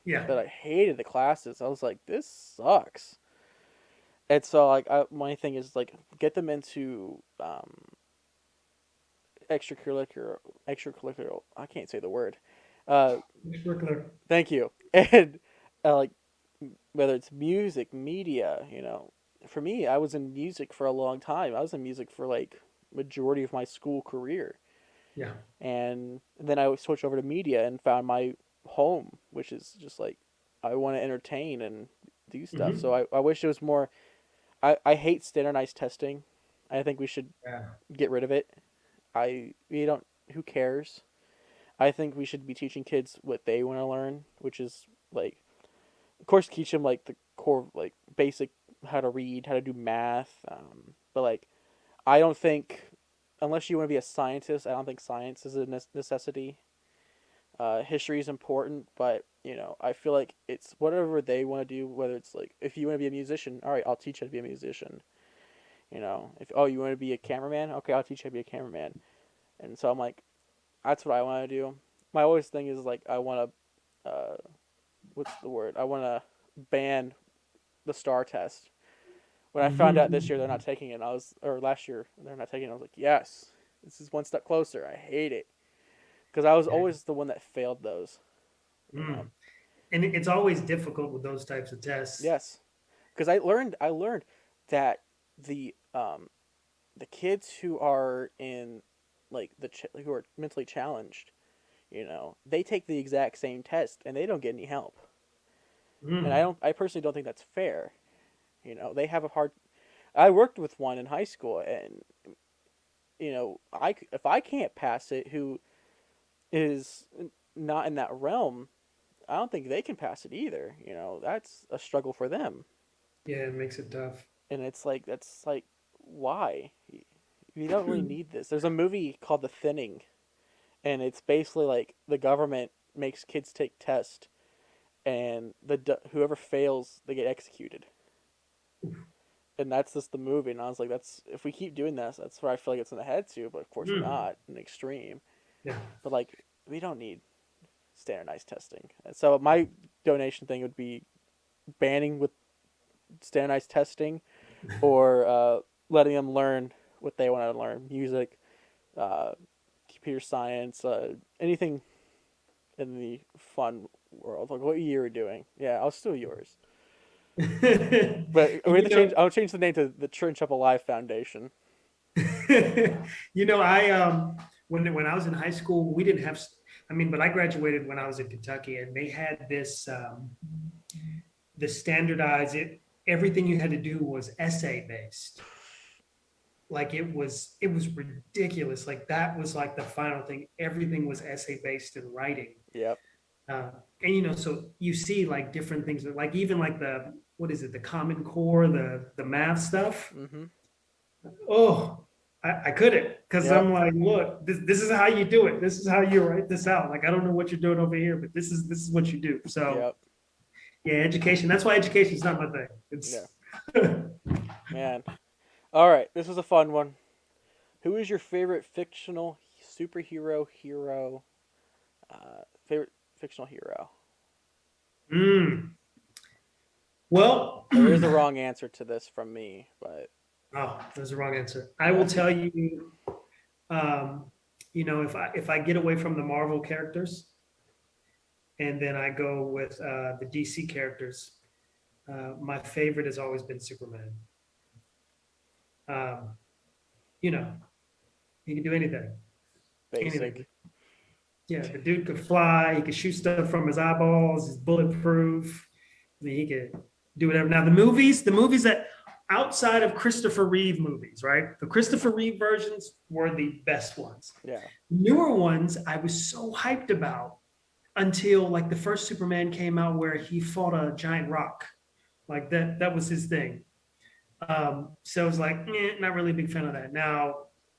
Yeah. but I hated the classes. I was like, this sucks. And so like, my thing is like get them into extracurricular extracurricular. I can't say the word. Uh, Extracurricular. Thank you. And like whether it's music, media, for me, I was in music for a long time. I was in music for like majority of my school career, Yeah. and then I switched over to media and found my home, which is just like I want to entertain and do stuff. So Hmm. I wish it was more. I hate standardized testing. I think we should Yeah. get rid of it. We don't. Who cares? I think we should be teaching kids what they want to learn, which is like, of course, teach them like the core, like basic how to read, how to do math. But like, I don't think unless you want to be a scientist, I don't think science is a necessity. History is important, but I feel like it's whatever they want to do. Whether it's like if you want to be a musician, all right, I'll teach you how to be a musician. If you want to be a cameraman, okay, I'll teach you how to be a cameraman. And so I'm like, that's what I want to do. My always thing is like I want to, what's the word? I want to ban the star test. When I found out this year they're not taking it, or last year they're not taking it, I was like, yes, this is one step closer. I hate it because I was Yeah. always the one that failed those. You know, Mm. And it's always difficult with those types of tests. yes, because I learned that the kids who are in like who are mentally challenged, they take the exact same test and they don't get any help. And Mm. I personally don't think that's fair. They have a hard. I worked with one in high school, and if I can't pass it, who is not in that realm, I don't think they can pass it either. That's a struggle for them, Yeah, it makes it tough. and it's like that's like why you don't really need this. There's a movie called The Thinning, and it's basically like the government makes kids take tests, and whoever fails they get executed. And that's just the movie. And I was like, that's if we keep doing this, that's where I feel like it's in the head to. But of course, we're Mm. not an extreme. Yeah. But like, we don't need standardized testing. And so my donation thing would be banning with standardized testing, or letting them learn what they want to learn: music, uh, computer science, anything in the fun world. Like what you were doing. Yeah, I'll steal yours. But we have You to know, change. I'll change the name to the Trench Up Alive Foundation. I when I was in high school, we didn't have. I mean, but I graduated when I was in Kentucky, and they had this standardized it. Everything you had to do was essay based. Like it was ridiculous. Like that was like the final thing. Everything was essay based and writing. Yep. Uh, and so you see like different things, like even like the what is it, the Common Core, the math stuff. Mm-hmm. Oh, I couldn't, because Yep. I'm like, look, this is how you do it. This is how you write this out. Like I don't know what you're doing over here, but this is what you do. So Yep. yeah, education. That's why education is not my thing. Yeah. It's Man. All right. This was a fun one. Who is your favorite fictional superhero hero? Favorite fictional hero? mm, well, There is a wrong answer to this from me, but oh, that's the wrong answer. I will tell you, um, if I get away from the Marvel characters and then I go with the DC characters, my favorite has always been Superman. Um, you know, he can do anything, anything. basic. Yeah, the dude could fly. He could shoot stuff from his eyeballs. He's bulletproof. I mean, he could do whatever. Now, the movies that outside of Christopher Reeve movies, right? The Christopher Reeve versions were the best ones. Yeah. Newer ones, I was so hyped about until like the first Superman came out where he fought a giant rock. Like that was his thing. So I was like, not really a big fan of that. Now,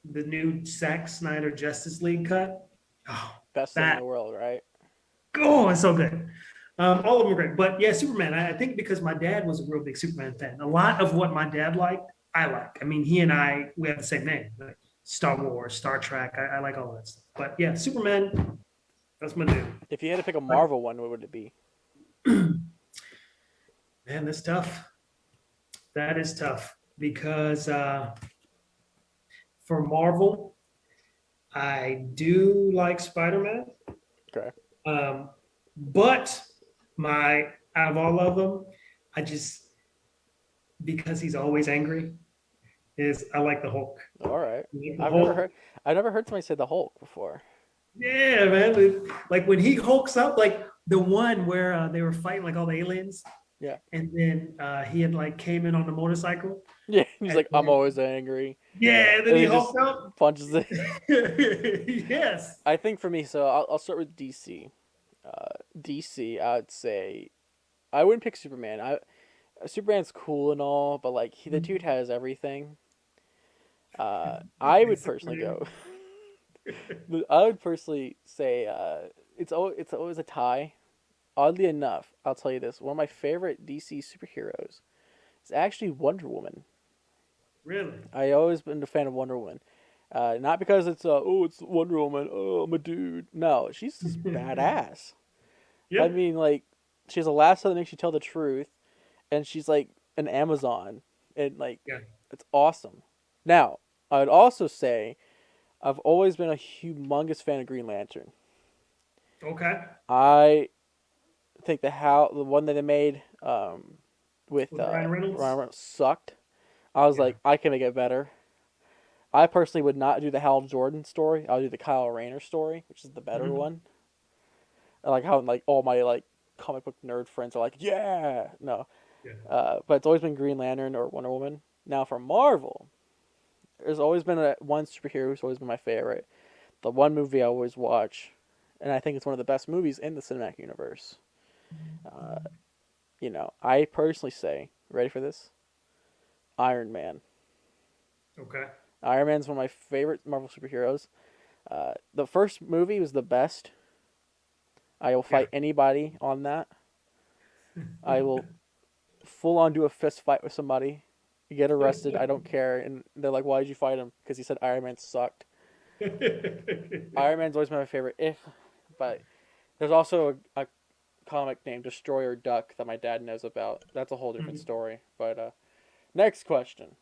the new Zack Snyder Justice League cut, oh, Best thing in that, the world, right? oh, it's so good. All of them are great. But yeah, Superman, I think because my dad was a real big Superman fan. A lot of what my dad liked, I like. I mean, he and I, we have the same name, like Star Wars, Star Trek. I like all that stuff. But yeah, Superman, that's my dude. If you had to pick a But Marvel one, what would it be? man, that's tough. That is tough because for Marvel, I do like Spider-Man. Okay. But my out of all of them, I just because he's always angry, is I like the Hulk. All right. The I've never heard. Hulk, I've never heard somebody say the Hulk before. yeah, man. Like when he hulks up, like the one where they were fighting like all the aliens, Yeah. and then he had like came in on the motorcycle, Yeah. He's and like, I'm then, always angry, yeah, and then and he he just hulked up. punches it. Yes. I think for me, so I'll start with DC. DC, I'd say I wouldn't pick Superman. Superman's cool and all, but like the dude has everything. I Okay, would personally Superman. go. I would personally say it's always a tie. Oddly enough, I'll tell you this: one of my favorite DC superheroes is actually Wonder Woman. Really? I always been a fan of Wonder Woman. Not because it's Wonder Woman. Oh, I'm a dude. No, she's just badass. I Yeah. mean, like, she's a lasso that makes you tell the truth, and she's like an Amazon, and like, Yeah. it's awesome. Now, I would also say I've always been a humongous fan of Green Lantern. Okay. I think the one that they made with With Ryan Ryan Reynolds. Reynolds sucked. I was Yeah. like, I can make it better. I personally would not do the Hal Jordan story. I would do the Kyle Rayner story, which is the better Hmm. one. I like how like all my like comic book nerd friends are like, yeah, no. Yeah. But it's always been Green Lantern or Wonder Woman. Now for Marvel, there's always been one superhero who's always been my favorite. The one movie I always watch, and I think it's one of the best movies in the cinematic universe. Uh, I personally say, ready for this? Iron Man. Okay. Iron Man's one of my favorite Marvel superheroes. The first movie was the best. I will Yeah. fight anybody on that. I will full on do a fist fight with somebody. You get arrested, I don't care. And they're like, why did you fight him? Because he said Iron Man sucked. Iron Man's always been my favorite. But there's also a comic named Destroyer Duck that my dad knows about. That's a whole different story. But next question.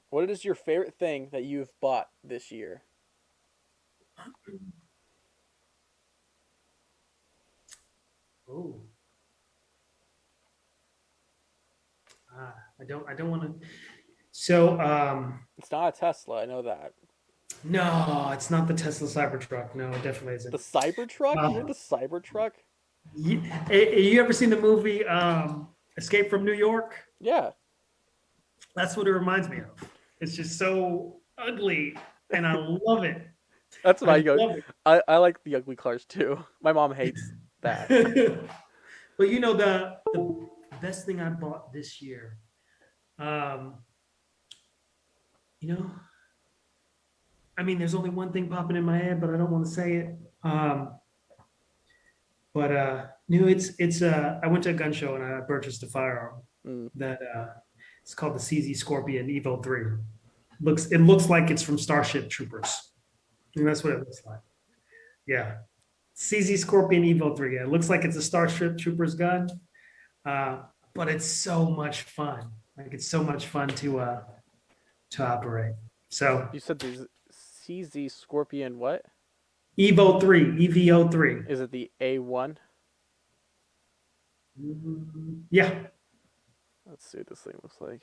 What is your favorite thing that you've bought this year? Oh, I don't want to. So, It's not a Tesla, I know that. no, it's not the Tesla Cybertruck. No, it definitely The isn't. Cybertruck? You heard Um, the Cybertruck? you ever seen the movie Escape from New York? Yeah. That's what it reminds me of. It's just so ugly, and I love it. That's what I I go. love I like the ugly cars too. My mom hates that. it. But you know the best thing I bought this year. Um, you know, I mean, there's only one thing popping in my head, but I don't want to say it. But no, it's I went to a gun show and I purchased a firearm Mm. that it's called the CZ Scorpion Evo 3. It looks like it's from Starship Troopers. And that's what it looks like. Yeah. CZ Scorpion Evo 3. Yeah, it looks like it's a Starship Troopers gun. Uh, but it's so much fun. Like it's so much fun to operate. So You said the CZ Scorpion what? Evo 3, EVO 3. Is it the A1? Yeah. Let's see what this thing looks like.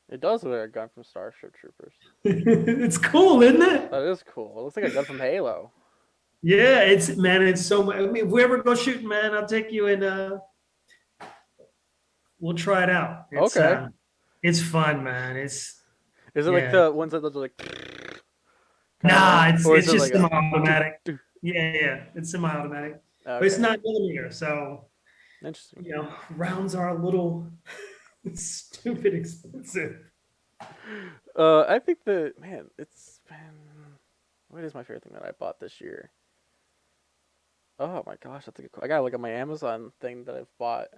It does look like a gun from Starship Troopers. It's cool, isn't it? That is cool. It looks like a gun from Halo. Yeah, it's man, it's so much. I mean, if we ever go shooting, man, I'll take you and we'll try it out. Okay. It's fun, man. It's Is it like yeah. the ones that look like kind of Nah, thing, it's or is it's it like just a? semi-automatic. Yeah, yeah, it's semi-automatic, but it's Okay, 9 millimeter, so interesting. rounds are a little stupid expensive. I think the man, it's been. What is my favorite thing that I bought this year? Oh my gosh, that's a good. I gotta look at my Amazon thing that I've bought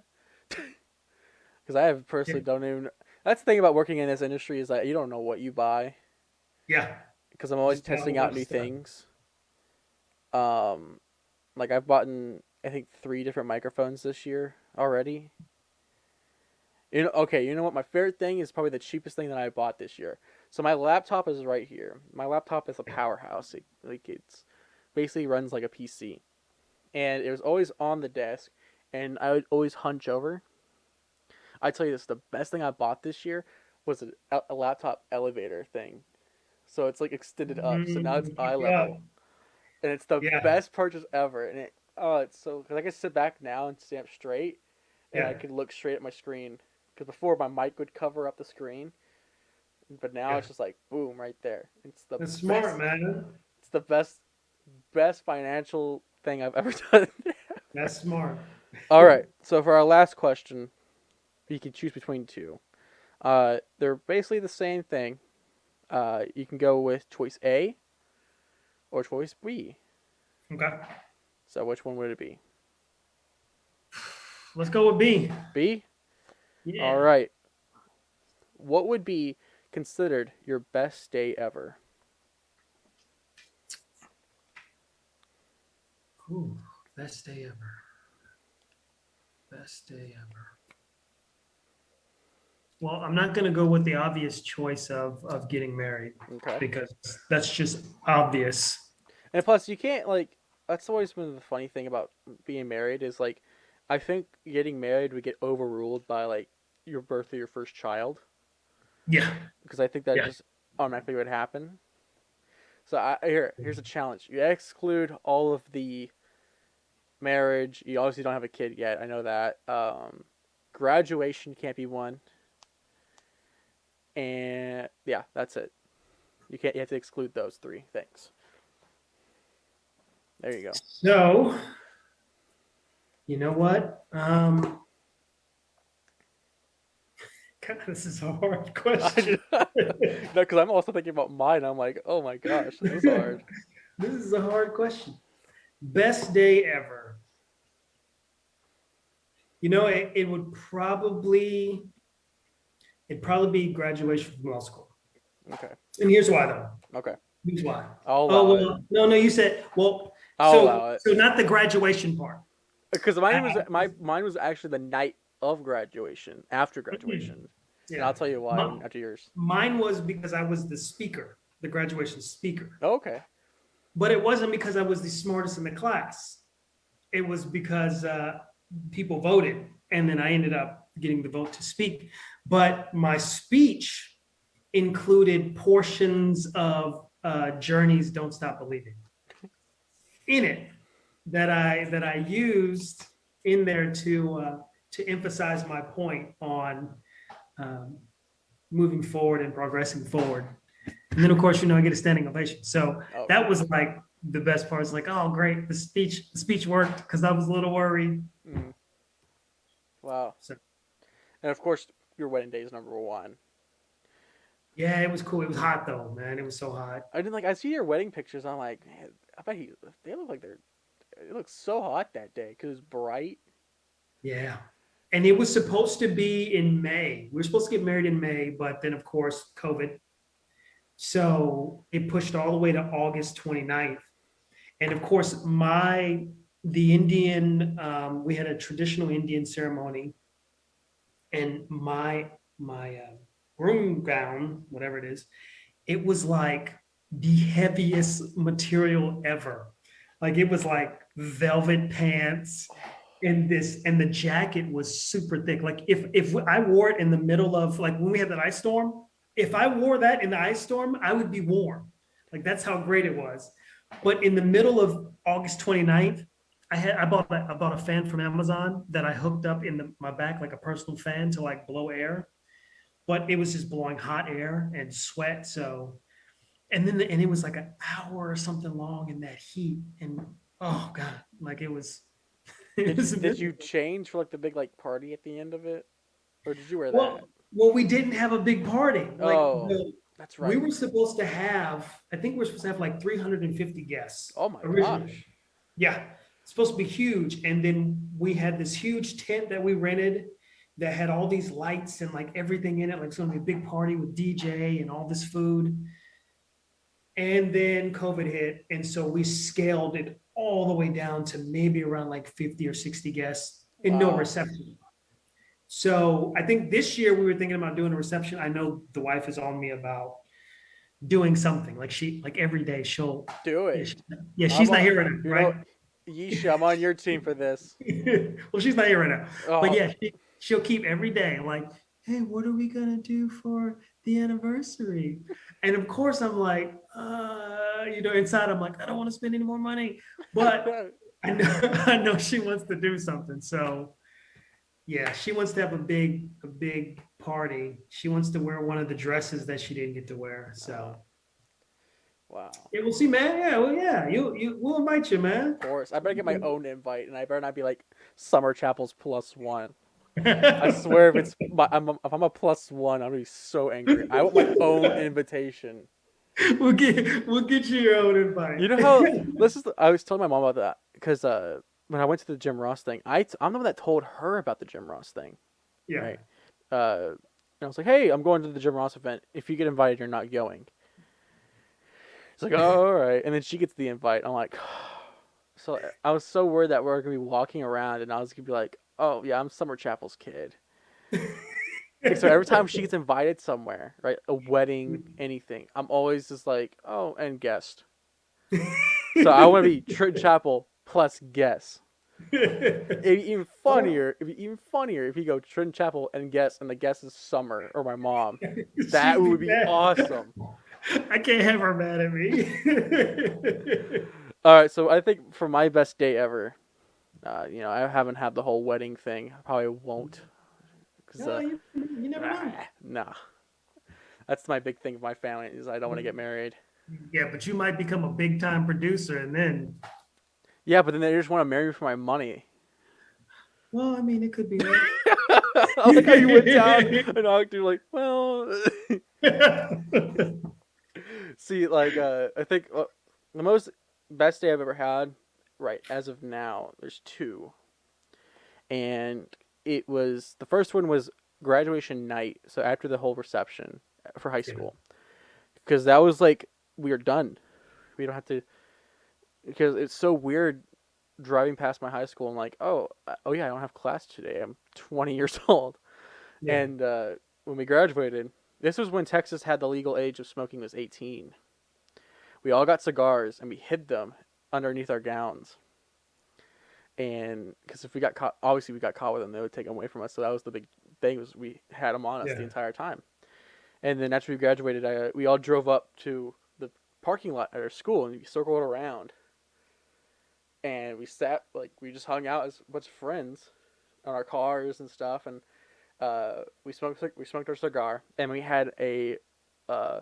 because I have Yeah, personally don't even. That's the thing about working in this industry is that you don't know what you buy yeah, because I'm always just got a whole testing bunch out of new stuff. things. Um, like I've bought I think 3 different microphones this year already. Okay, you know what? My favorite thing is probably the cheapest thing that I bought this year. So my laptop is right here. My laptop is a powerhouse. It's basically runs like a PC, and it was always on the desk, and I would always hunch over. I tell you this, the best thing I bought this year was a laptop elevator thing. So it's like extended up. So now it's eye Yeah, level, and it's the yeah, best purchase ever. And it's so because I can sit back now and stand up straight, and I yeah, can look straight at my screen. Because before my mic would cover up the screen, but now yeah. it's just like boom right there. It's the That's smart, best. man. It's the best financial thing I've ever done. That's smart. All right. So for our last question, you can choose between two. They're basically the same thing. You can go with choice A or choice B. Okay. So which one would it be? Let's go with B. B? All Yeah. right. What would be considered your best day ever? Ooh, best day ever. Best day ever. Well, I'm not going to go with the obvious choice of getting married Okay. because that's just obvious. And plus, you can't like. That's always been the funny thing about being married is like, I think getting married would get overruled by like your birth of your first child Yeah. because I think that Yeah. just automatically would happen. So here's a challenge. You exclude all of the marriage. You obviously don't have a kid yet. I know that. Graduation can't be one, and yeah, that's it. You can't. You have to exclude those three things. There you go. So, you know what? God, this is a hard question. No, because I'm also thinking about mine. I'm like, oh my gosh, this is This hard. is a hard question. Best day ever. You know, it'd probably be graduation from law school. Okay. And here's why though. Okay. Here's why. I'll Oh allow it. well, no, you said well. I'll So allow it so not the graduation part. because Uh, mine was actually the night of graduation, after graduation, and yeah, I'll tell you why after yours. mine was because I was the speaker, the graduation speaker. Oh, okay. But it wasn't because I was the smartest in the class. It was because people voted, and then I ended up getting the vote to speak. But my speech included portions of Journey's "Don't Stop Believing" in it that I used in there to emphasize my point on um, moving forward and progressing forward. And then, of course, I get a standing ovation. So Oh, that was like the best part. It's like, oh, great, the speech worked because I was a little worried. mm, wow. So And of course, your wedding day is number one. yeah, it was cool. It was hot though, man. It was so hot. I didn't like. I see your wedding pictures. I'm like, man, I bet he. They look like they're. It looks so hot that day because it's bright. Yeah. And it was supposed to be in May. We were supposed to get married in May, but then of course COVID. So it pushed all the way to August 29th. And of course, the Indian, we had a traditional Indian ceremony, and my groom gown, whatever it is, it was like the heaviest material ever. Like it was like velvet pants, and the jacket was super thick. Like if I wore it in the middle of like when we had that ice storm, if I wore that in the ice storm, I would be warm. Like that's how great it was. But in the middle of August 29th, I bought a fan from Amazon that I hooked up in my back like a personal fan to like blow air, but it was just blowing hot air and sweat. So and it was like an hour or something long in that heat, and oh god, like it was it was Did you miserable. change for like the big like party at the end of it, or did you wear that? Well, we didn't have a big party. Oh, that's We right. were supposed to have, I think we are supposed to have like 350 guests Oh my originally. gosh. Yeah, it's supposed to be huge. And then we had this huge tent that we rented that had all these lights and like everything in it. Like it's gonna be a big party with DJ and all this food. And then COVID hit. And so we scaled it all the way down to maybe around like 50 or 60 guests and no Wow. reception. So I think this year we were thinking about doing a reception. I know the wife is on me about doing something like every day she'll Do yeah, it. she, yeah I'm she's not a, here right now, you know, right? Yeesha, I'm on your team for this. Well, she's not here right now, but Oh, yeah, she'll keep every day like, hey, what are we gonna do for the anniversary? And of course I'm like, inside I'm like, I don't want to spend any more money, but I know I know she wants to do something. So yeah, she wants to have a big party. She wants to wear one of the dresses that she didn't get to wear. uh, So wow. yeah, we'll see, man. Yeah, well, yeah, we'll invite you, man. Of course. I better get my own invite, and I better not be like Summer Chapel's plus one. I swear, if I'm a plus one, I'm gonna be so angry. I want my own invitation. we'll get you your own invite. You know how I was telling my mom about that because when I went to the Jim Ross thing, I'm the one that told her about the Jim Ross thing, Yeah. right? And I was like, hey, I'm going to the Jim Ross event. If you get invited, you're not going. It's like, oh, all right. And then she gets the invite. I'm like, so I was so worried that we are gonna be walking around, and I was gonna be like, oh yeah, I'm Summer Chapel's kid. Like, so every time she gets invited somewhere, right, a wedding, anything, I'm always just like, oh, and guest. So I want to be Trenton Chapel plus guest. Oh, It'd be even funnier if you go Trenton Chapel and guest, and the guest is Summer or my mom. That she'd be would be mad. awesome. I can't have her mad at me. All right, so I think for my best day ever, I haven't had the whole wedding thing. I probably won't, because No, you never know. nah, that's my big thing with my family is I don't want to get married. Yeah, but you might become a big time producer, and then, Yeah, but then they just want to marry me for my money. well, I mean, it could be that. I like how you went down and talked to like, well, see, like, I think the most best day I've ever had, right, as of now, there's two, and it was the first one was graduation night, so after the whole reception for high Yeah, school, because that was like we are done. We don't have to because it's so weird driving past my high school and like, oh yeah, I don't have class today. I'm 20 years old. yeah. And when we graduated, this was when Texas had the legal age of smoking was 18. We all got cigars and we hid them underneath our gowns. And because if we got caught, obviously we got caught with them, they would take them away from us. So that was the big thing was we had them on us the Yeah. entire time. And then after we graduated, we all drove up to the parking lot at our school and we circled around. And we sat like we just hung out as a bunch of friends on our cars and stuff, and we smoked our cigar, and we had uh,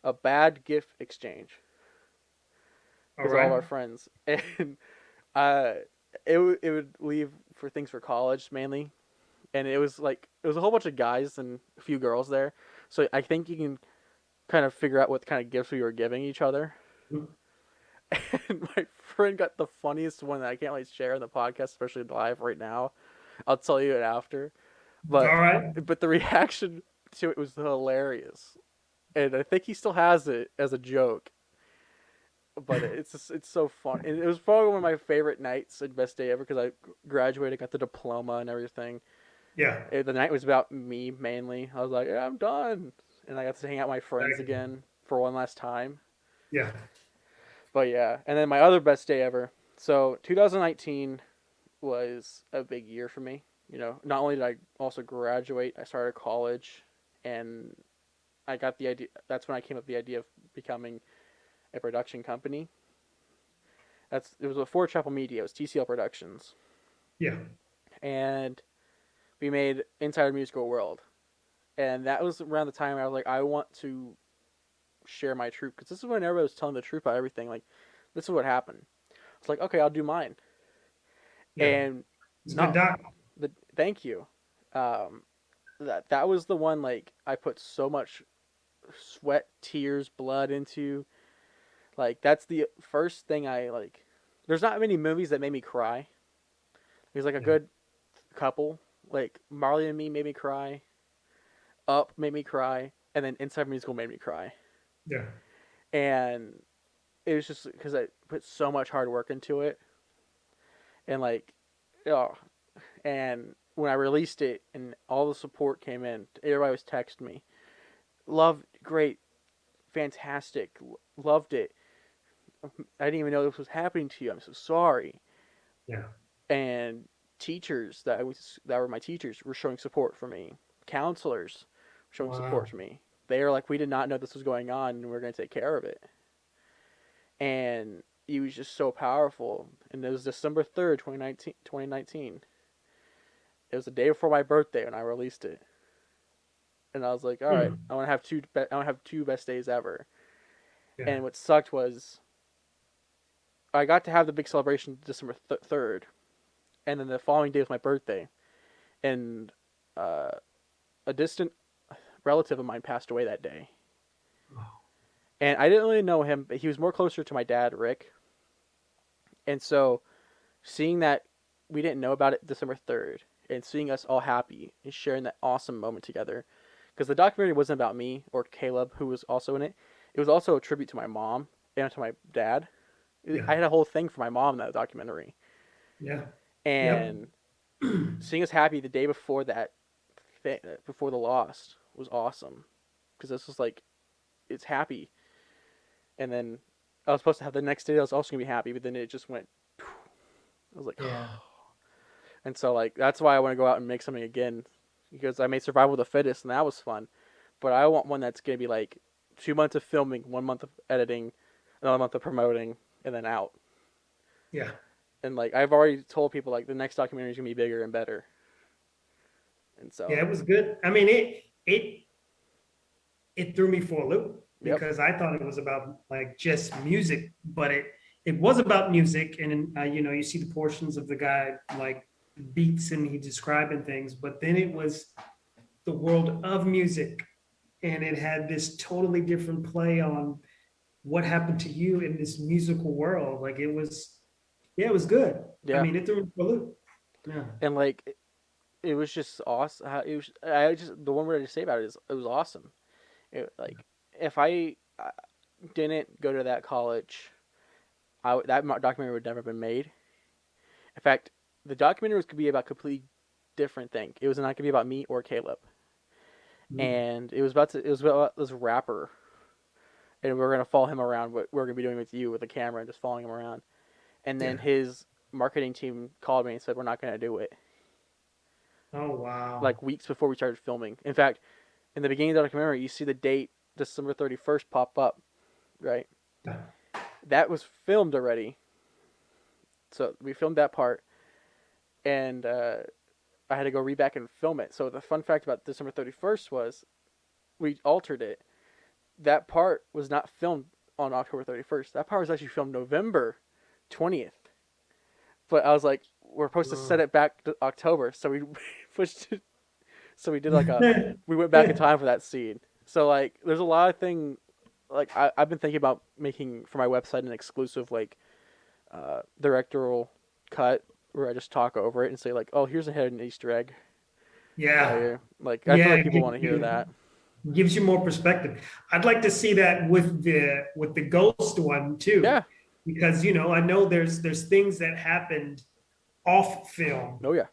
a bad gift exchange All because all of our right. friends, and uh, it would leave for things for college mainly, and it was a whole bunch of guys and a few girls there, so I think you can kind of figure out what kind of gifts we were giving each other. And my friend got the funniest one that I can't really share in the podcast, especially live right now. I'll tell you it after. All But right. but the reaction to it was hilarious, and I think he still has it as a joke. But it's so fun, and it was probably one of my favorite nights and best day ever because I graduated, got the diploma and everything. Yeah. The night was about me mainly. I was like, yeah, I'm done, and I got to hang out with my friends Exactly. again for one last time. Yeah. But yeah, and then my other best day ever. So 2019 was a big year for me. Not only did I also graduate, I started college, and I got the idea. That's when I came up with the idea of becoming a production company. It was before Chapel Media. It was TCL Productions, Yeah. and we made Inside Musical World, and that was around the time I was like, I want to share my truth because this is when everybody was telling the truth about everything. Like, this is what happened. It's like, okay, I'll do mine, Yeah. and It's a good not doc. the thank you. Um, that was the one like I put so much sweat, tears, blood into. Like that's the first thing I like. There's not many movies that made me cry. There's like a Yeah. good couple. Like Marley and Me made me cry. Up made me cry, and then Inside Musical made me cry. Yeah. And it was just because I put so much hard work into it, and like, oh, and when I released it and all the support came in, everybody was texting me, "Love, great, fantastic, loved it. I didn't even know this was happening to you. I'm so sorry." Yeah. And teachers that were my teachers were showing support for me. Counselors showing support Wow. for me. They are like, we did not know this was going on, and we're going to take care of it. And it was just so powerful. And it was December 3rd, 2019. It was the day before my birthday when I released it. And I was like, all right, Hmm. I want to have two. I want to have two best days ever. Yeah. And what sucked was I got to have the big celebration December 3rd, and then the following day was my birthday, and uh, a distant relative of mine passed away that day, Oh, And I didn't really know him, but he was more closer to my dad, Rick. And so seeing that we didn't know about it December 3rd and seeing us all happy and sharing that awesome moment together. Because the documentary wasn't about me or Caleb, who was also in it. It was also a tribute to my mom and to my dad. Yeah. I had a whole thing for my mom in that documentary. Yeah. Yep. And seeing us happy the day before that, before the loss, was awesome. Because this was like, it's happy. And then I was supposed to have the next day, I was also going to be happy, but then it just went, I was like, Yeah. and so like that's why I want to go out and make something again, because I made Survival of the Fittest and that was fun, but I want one that's gonna be like 2 months of filming, 1 month of editing, another month of promoting, and then out. Yeah. And like I've already told people like the next documentary is gonna be bigger and better, and Yeah. so It was good. I mean, it threw me for a loop yep, because I thought it was about like just music, but it was about music, and you know, you see the portions of the guy like beats and he describing things, but then it was the world of music, and it had this totally different play on what happened to you in this musical world. Like it was, yeah, it was good. I yeah, mean, it threw me for a loop. Yeah. and like it was just awesome. It was I just the one word I just say about it is it was awesome. Like if I didn't go to that college, that documentary would never have been made. In fact, the documentary was going to be about a completely different thing. It was not going to be about me or Caleb, Mm. and it was about this rapper, and we are going to follow him around. What we're going to be doing with you with the camera and just following him around. And then Yeah. his marketing team called me and said we're not going to do it. Oh, wow. Like weeks before we started filming. In fact, in the beginning of the documentary, you see the date December 31st pop up, right? Yeah. That was filmed already, so we filmed that part, and I had to go read back and film it. So the fun fact about December 31st was we altered it. That part was not filmed on October 31st. That part was actually filmed November 20th. But I was like, we're supposed to set Oh. it back to October, so we pushed it. So we did like a we went back in time for that scene. So like, there's a lot of thing. Like I've been thinking about making for my website an exclusive like directorial cut where I just talk over it and say like, oh, here's a hidden Easter egg right Yeah. here. Like I feel Yeah. like people want to hear that. Gives you more perspective. I'd like to see that with the ghost one too, Yeah. because you know I know there's things that happened off film Oh yeah.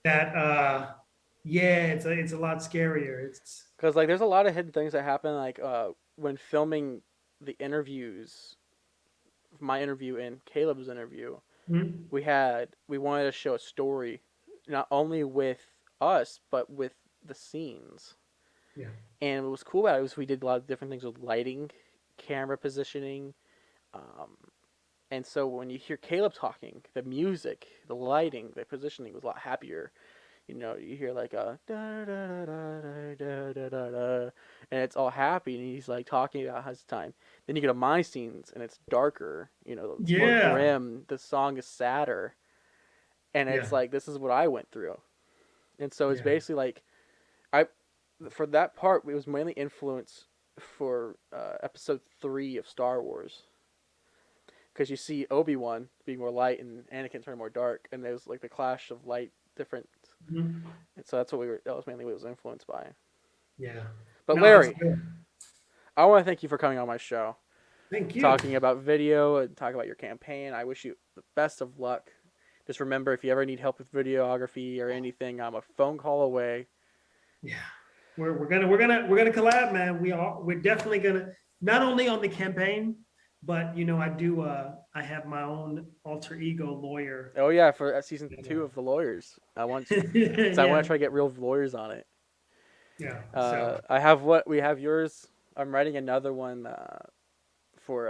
that yeah, it's a lot scarier. It's Because like there's a lot of hidden things that happen like when filming the interviews, my interview and Caleb's interview. mm, We wanted to show a story, not only with us but with the scenes. yeah, And what was cool about it was we did a lot of different things with lighting, camera positioning, um, and so when you hear Caleb talking, the music, the lighting, the positioning was a lot happier. You know, you hear like a da da da da da da da da, and it's all happy, and he's like talking about his time. Then you get to my scenes, and it's darker. You know, it's more yeah, grim. The song is sadder, and yeah, it's like this is what I went through. And so it's yeah, basically like I, for that part, it was mainly influence for episode 3 of Star Wars, because you see Obi-Wan being more light and Anakin turning more dark, and there's like the clash of light different, mhm, and so that's what we were. That was mainly what it was influenced by. yeah. But No, it's Larry, good. I want to thank you for coming on my show, Thank you. talking about video and talking about your campaign. I wish you the best of luck. Just remember, if you ever need help with videography or anything, I'm a phone call away. Yeah, we're gonna collab, man. We're definitely gonna, not only on the campaign, but you know I have my own alter ego lawyer. Oh yeah, for season And, 2 of The Lawyers, I want, so I want to yeah, try to get real lawyers on it. yeah. So I have what we have yours. I'm writing another one for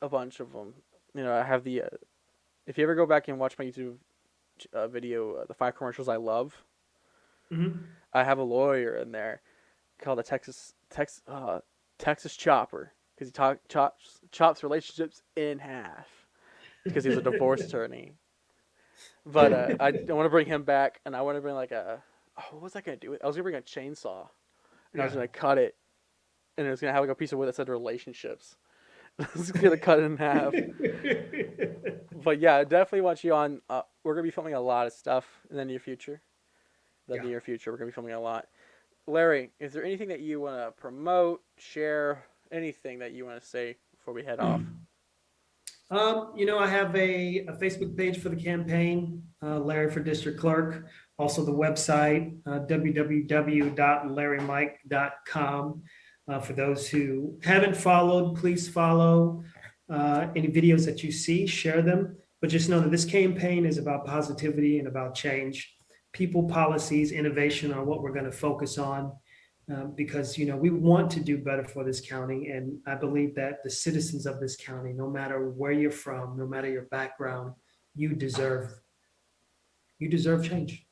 a bunch of them. You know, I have the. If you ever go back and watch my YouTube video, the 5 commercials I love, mhm. I have a lawyer in there called the Texas Chopper, because he chops relationships in half because he's a divorce attorney. But I want to bring him back, and I want to bring like a. Oh, what was I gonna do? I was gonna bring a chainsaw, and I was Yeah, gonna cut it and it's gonna have like a piece of wood that said relationships. It's gonna cut it in half. But yeah, I definitely want you on. We're gonna be filming a lot of stuff in the near future. The Yeah. near future, we're gonna be filming a lot. Larry, is there anything that you want to promote, share, anything that you want to say before we head off? I have a Facebook page for the campaign, Larry for District Clerk. Also, the website, www.larrymike.com. For those who haven't followed, please follow. Any videos that you see, share them. But just know that this campaign is about positivity and about change. People, policies, innovation are what we're going to focus on. Because we want to do better for this county, and I believe that the citizens of this county, no matter where you're from, no matter your background, you deserve change.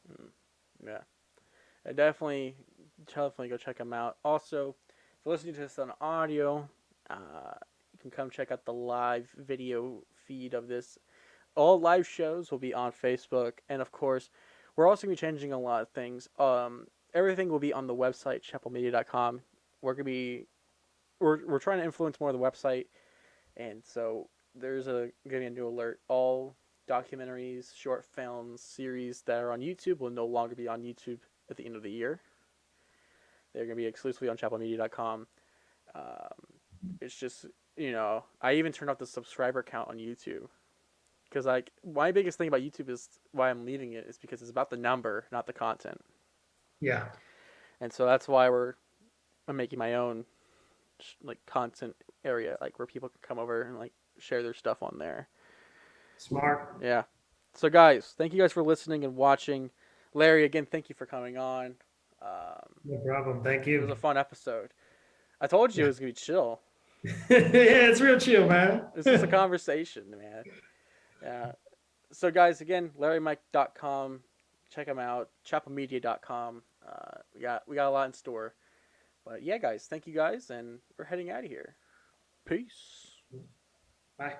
Yeah, I definitely go check them out. Also, if you're listening to this on audio, you can come check out the live video feed of this. All live shows will be on Facebook, and of course, we're also gonna be changing a lot of things. Everything will be on the website chapelmedia.com. We're trying to influence more of the website, and so there's gonna be a new alert. All documentaries, short films, series that are on YouTube will no longer be on YouTube at the end of the year. They're gonna be exclusively on chapelmedia.com. It's just I even turned off the subscriber count on YouTube because like my biggest thing about YouTube is why I'm leaving it is because it's about the number, not the content, Yeah, and so that's why I'm making my own like content area, like where people can come over and like share their stuff on there. smart. Yeah. So guys, thank you guys for listening and watching. Larry, again, thank you for coming on. No problem. Thank It was a you. fun episode. I told you it Yeah, was gonna be chill. yeah, it's real chill, man. It's just a conversation, man. Yeah. So guys, again, LarryMike.com. Check them out. ChapelMedia.com. We got a lot in store. But yeah, guys, thank you guys, and we're heading out of here. Peace. Bye.